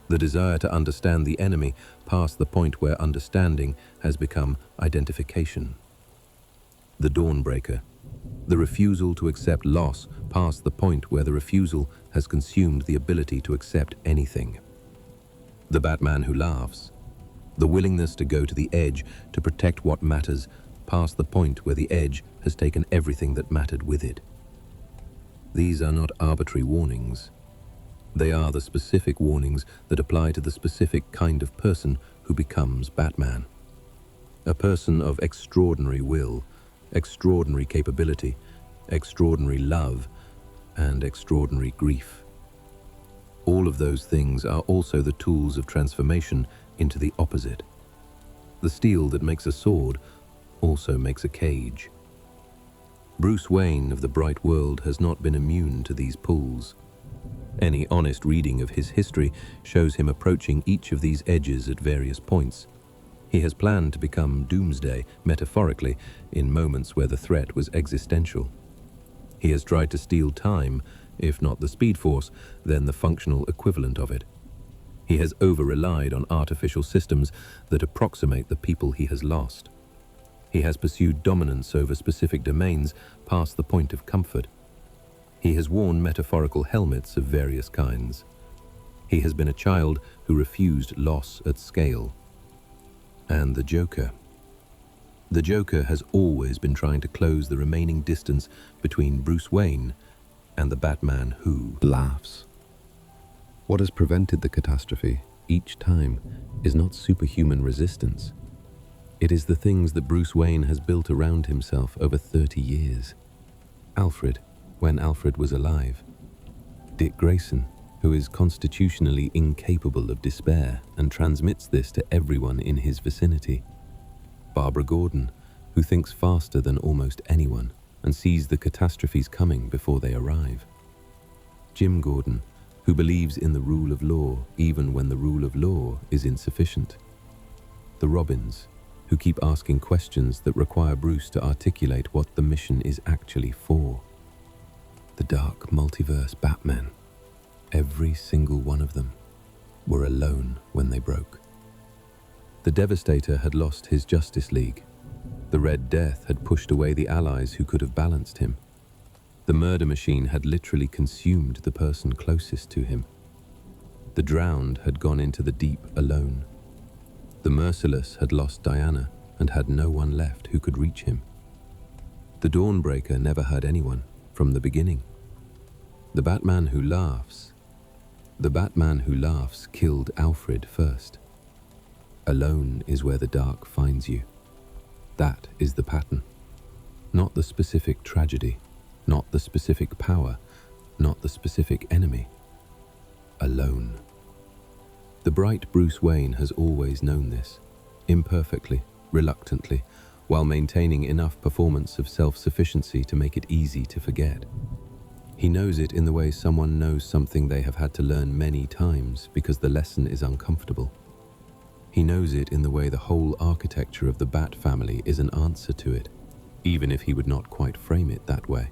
The desire to understand the enemy past the point where understanding has become identification. The Dawnbreaker. The refusal to accept loss past the point where the refusal has consumed the ability to accept anything. The Batman who laughs. The willingness to go to the edge to protect what matters past the point where the edge has taken everything that mattered with it. These are not arbitrary warnings. They are the specific warnings that apply to the specific kind of person who becomes Batman. A person of extraordinary will, extraordinary capability, extraordinary love, and extraordinary grief. All of those things are also the tools of transformation into the opposite. The steel that makes a sword also makes a cage. Bruce Wayne of the Bright World has not been immune to these pulls. Any honest reading of his history shows him approaching each of these edges at various points. He has planned to become Doomsday, metaphorically, in moments where the threat was existential. He has tried to steal time, if not the Speed Force, then the functional equivalent of it. He has over-relied on artificial systems that approximate the people he has lost. He has pursued dominance over specific domains past the point of comfort. He has worn metaphorical helmets of various kinds. He has been a child who refused loss at scale. And the Joker. The Joker has always been trying to close the remaining distance between Bruce Wayne and the Batman who laughs. What has prevented the catastrophe each time is not superhuman resistance. It is the things that Bruce Wayne has built around himself over 30 years. Alfred, when Alfred was alive. Dick Grayson, who is constitutionally incapable of despair and transmits this to everyone in his vicinity. Barbara Gordon, who thinks faster than almost anyone and sees the catastrophes coming before they arrive. Jim Gordon, who believes in the rule of law even when the rule of law is insufficient. The Robins, who keep asking questions that require Bruce to articulate what the mission is actually for. The Dark Multiverse Batmen, every single one of them, were alone when they broke. The Devastator had lost his Justice League. The Red Death had pushed away the allies who could have balanced him. The Murder Machine had literally consumed the person closest to him. The Drowned had gone into the deep alone. The Merciless had lost Diana and had no one left who could reach him. The Dawnbreaker never had anyone from the beginning. The Batman who laughs killed Alfred first. Alone is where the dark finds you. That is the pattern. Not the specific tragedy, not the specific power, not the specific enemy. Alone. The bright Bruce Wayne has always known this, imperfectly, reluctantly, while maintaining enough performance of self-sufficiency to make it easy to forget. He knows it in the way someone knows something they have had to learn many times because the lesson is uncomfortable. He knows it in the way the whole architecture of the Bat family is an answer to it, even if he would not quite frame it that way.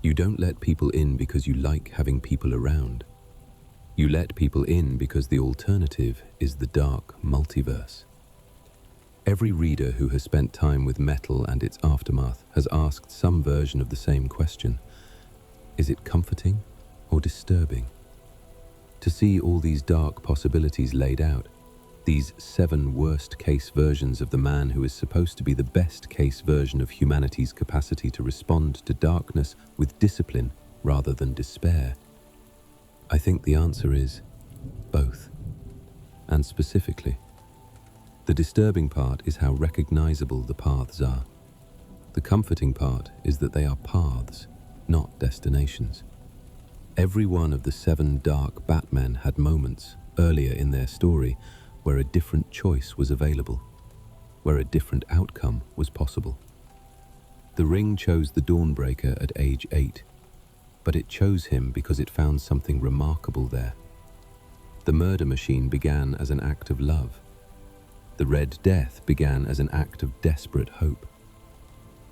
You don't let people in because you like having people around. You let people in because the alternative is the Dark Multiverse. Every reader who has spent time with metal and its aftermath has asked some version of the same question. Is it comforting or disturbing? To see all these dark possibilities laid out, these 7 worst-case versions of the man who is supposed to be the best-case version of humanity's capacity to respond to darkness with discipline rather than despair. I think the answer is both. And specifically, the disturbing part is how recognizable the paths are. The comforting part is that they are paths, not destinations. Every one of the 7 dark Batmen had moments earlier in their story where a different choice was available, where a different outcome was possible. The Ring chose the Dawnbreaker at age 8, but it chose him because it found something remarkable there. The Murder Machine began as an act of love. The Red Death began as an act of desperate hope.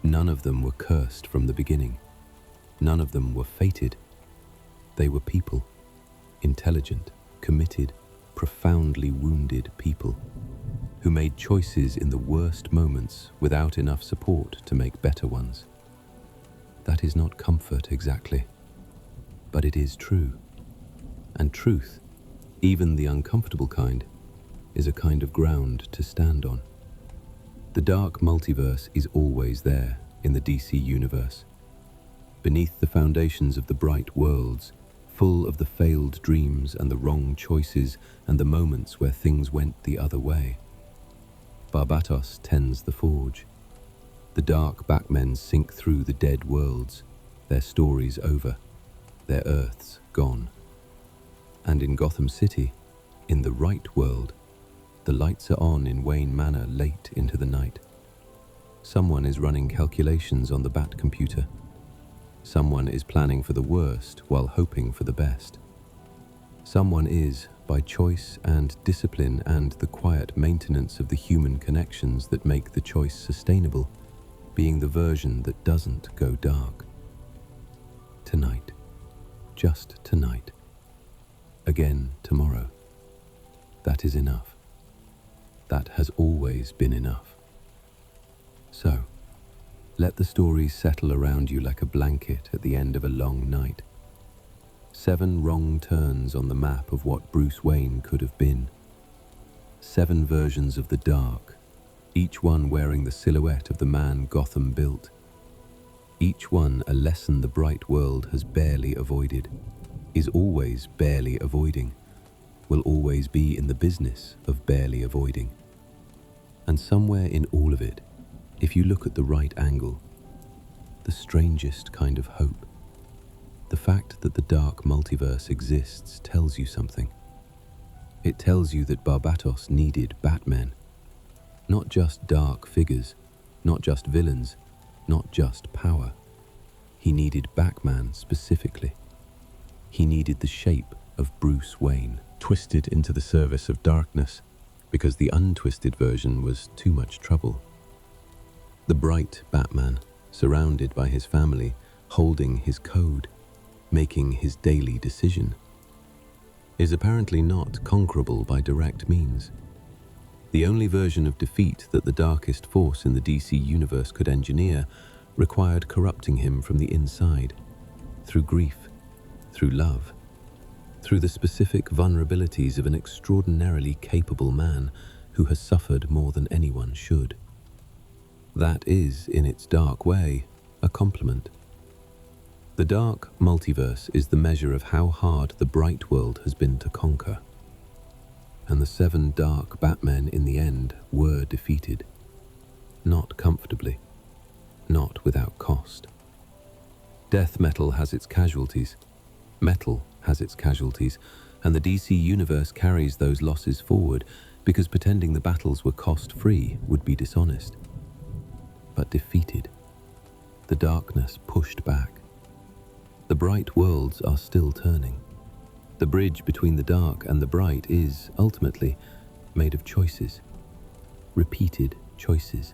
None of them were cursed from the beginning. None of them were fated. They were people, intelligent, committed, profoundly wounded people, who made choices in the worst moments without enough support to make better ones. That is not comfort exactly, but it is true. And truth, even the uncomfortable kind, is a kind of ground to stand on. The Dark Multiverse is always there in the DC universe, beneath the foundations of the bright worlds, full of the failed dreams and the wrong choices and the moments where things went the other way. Barbatos tends the forge. The dark Batmen sink through the dead worlds, their stories over, their Earths gone. And in Gotham City, in the right world, the lights are on in Wayne Manor late into the night. Someone is running calculations on the Bat computer. Someone is planning for the worst while hoping for the best. Someone is, by choice and discipline and the quiet maintenance of the human connections that make the choice sustainable, being the version that doesn't go dark. Tonight. Just tonight. Again tomorrow. That is enough. That has always been enough. So, let the stories settle around you like a blanket at the end of a long night. 7 wrong turns on the map of what Bruce Wayne could have been. 7 versions of the dark, each one wearing the silhouette of the man Gotham built. Each one a lesson the bright world has barely avoided, is always barely avoiding, will always be in the business of barely avoiding. And somewhere in all of it, if you look at the right angle, the strangest kind of hope. The fact that the Dark Multiverse exists tells you something. It tells you that Barbatos needed Batmen. Not just dark figures, not just villains, not just power. He needed Batman specifically. He needed the shape of Bruce Wayne, twisted into the service of darkness, because the untwisted version was too much trouble. The bright Batman, surrounded by his family, holding his code, making his daily decision, is apparently not conquerable by direct means. The only version of defeat that the darkest force in the DC universe could engineer required corrupting him from the inside, through grief, through love, through the specific vulnerabilities of an extraordinarily capable man who has suffered more than anyone should. That is, in its dark way, a compliment. The Dark Multiverse is the measure of how hard the bright world has been to conquer. And the 7 dark Batmen in the end were defeated. Not comfortably. Not without cost. Death metal has its casualties. Metal has its casualties, and the DC universe carries those losses forward because pretending the battles were cost-free would be dishonest. But defeated. The darkness pushed back. The bright worlds are still turning. The bridge between the dark and the bright is, ultimately, made of choices, repeated choices,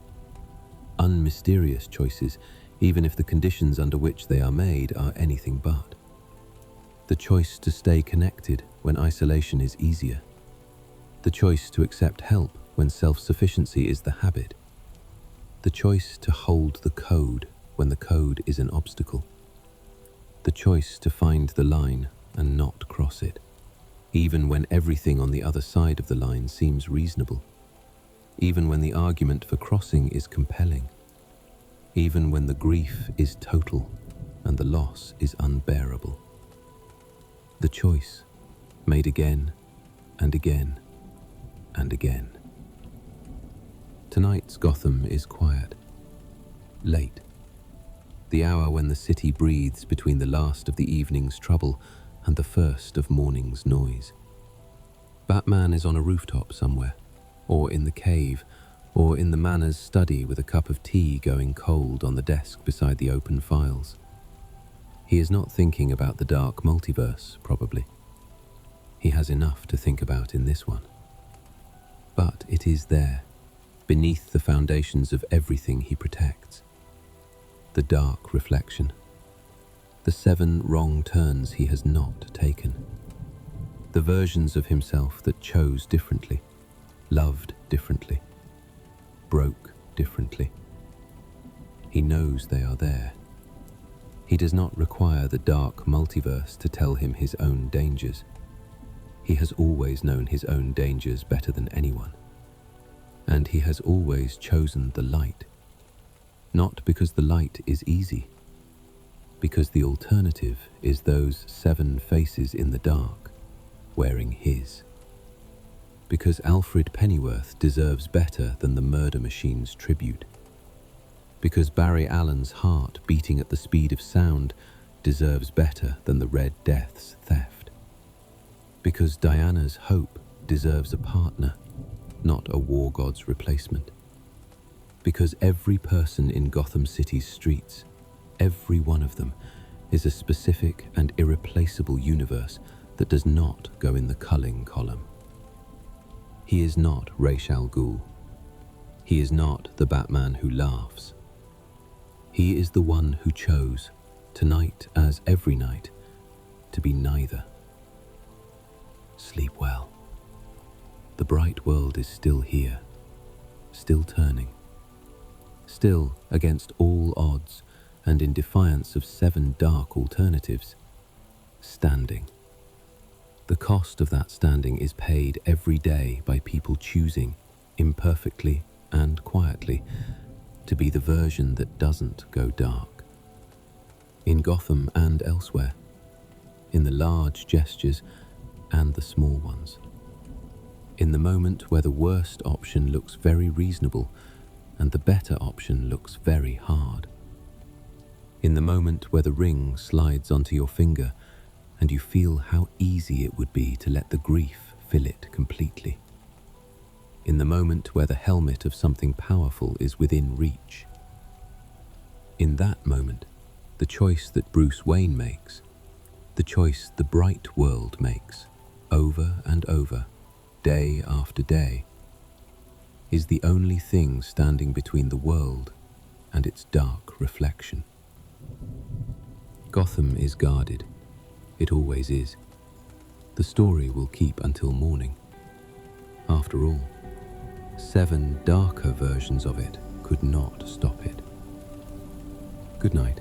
unmysterious choices, even if the conditions under which they are made are anything but. The choice to stay connected when isolation is easier. The choice to accept help when self-sufficiency is the habit. The choice to hold the code when the code is an obstacle. The choice to find the line and not cross it, even when everything on the other side of the line seems reasonable, even when the argument for crossing is compelling, even when the grief is total and the loss is unbearable. The choice, made again and again and again. Tonight's Gotham is quiet, late, the hour when the city breathes between the last of the evening's trouble and the first of morning's noise. Batman is on a rooftop somewhere, or in the cave, or in the Manor's study with a cup of tea going cold on the desk beside the open files. He is not thinking about the Dark Multiverse, probably. He has enough to think about in this one. But it is there, beneath the foundations of everything he protects. The dark reflection. The 7 wrong turns he has not taken. The versions of himself that chose differently, loved differently, broke differently. He knows they are there. He does not require the Dark Multiverse to tell him his own dangers. He has always known his own dangers better than anyone. And he has always chosen the light. Not because the light is easy, because the alternative is those 7 faces in the dark, wearing his. Because Alfred Pennyworth deserves better than the murder machine's tribute. Because Barry Allen's heart beating at the speed of sound deserves better than the Red Death's theft. Because Diana's hope deserves a partner, not a war god's replacement. Because every person in Gotham City's streets, every one of them, is a specific and irreplaceable universe that does not go in the culling column. He is not Ra's al Ghul. He is not the Batman who laughs. He is the one who chose, tonight as every night, to be neither. Sleep well. The bright world is still here, still turning. Still, against all odds, and in defiance of 7 dark alternatives, standing. The cost of that standing is paid every day by people choosing, imperfectly and quietly, to be the version that doesn't go dark. In Gotham and elsewhere, in the large gestures and the small ones. In the moment where the worst option looks very reasonable and the better option looks very hard. In the moment where the ring slides onto your finger and you feel how easy it would be to let the grief fill it completely. In the moment where the helmet of something powerful is within reach. In that moment, the choice that Bruce Wayne makes, the choice the bright world makes, over and over, day after day, is the only thing standing between the world and its dark reflection. Gotham is guarded. It always is. The story will keep until morning. After all, 7 darker versions of it could not stop it. Good night.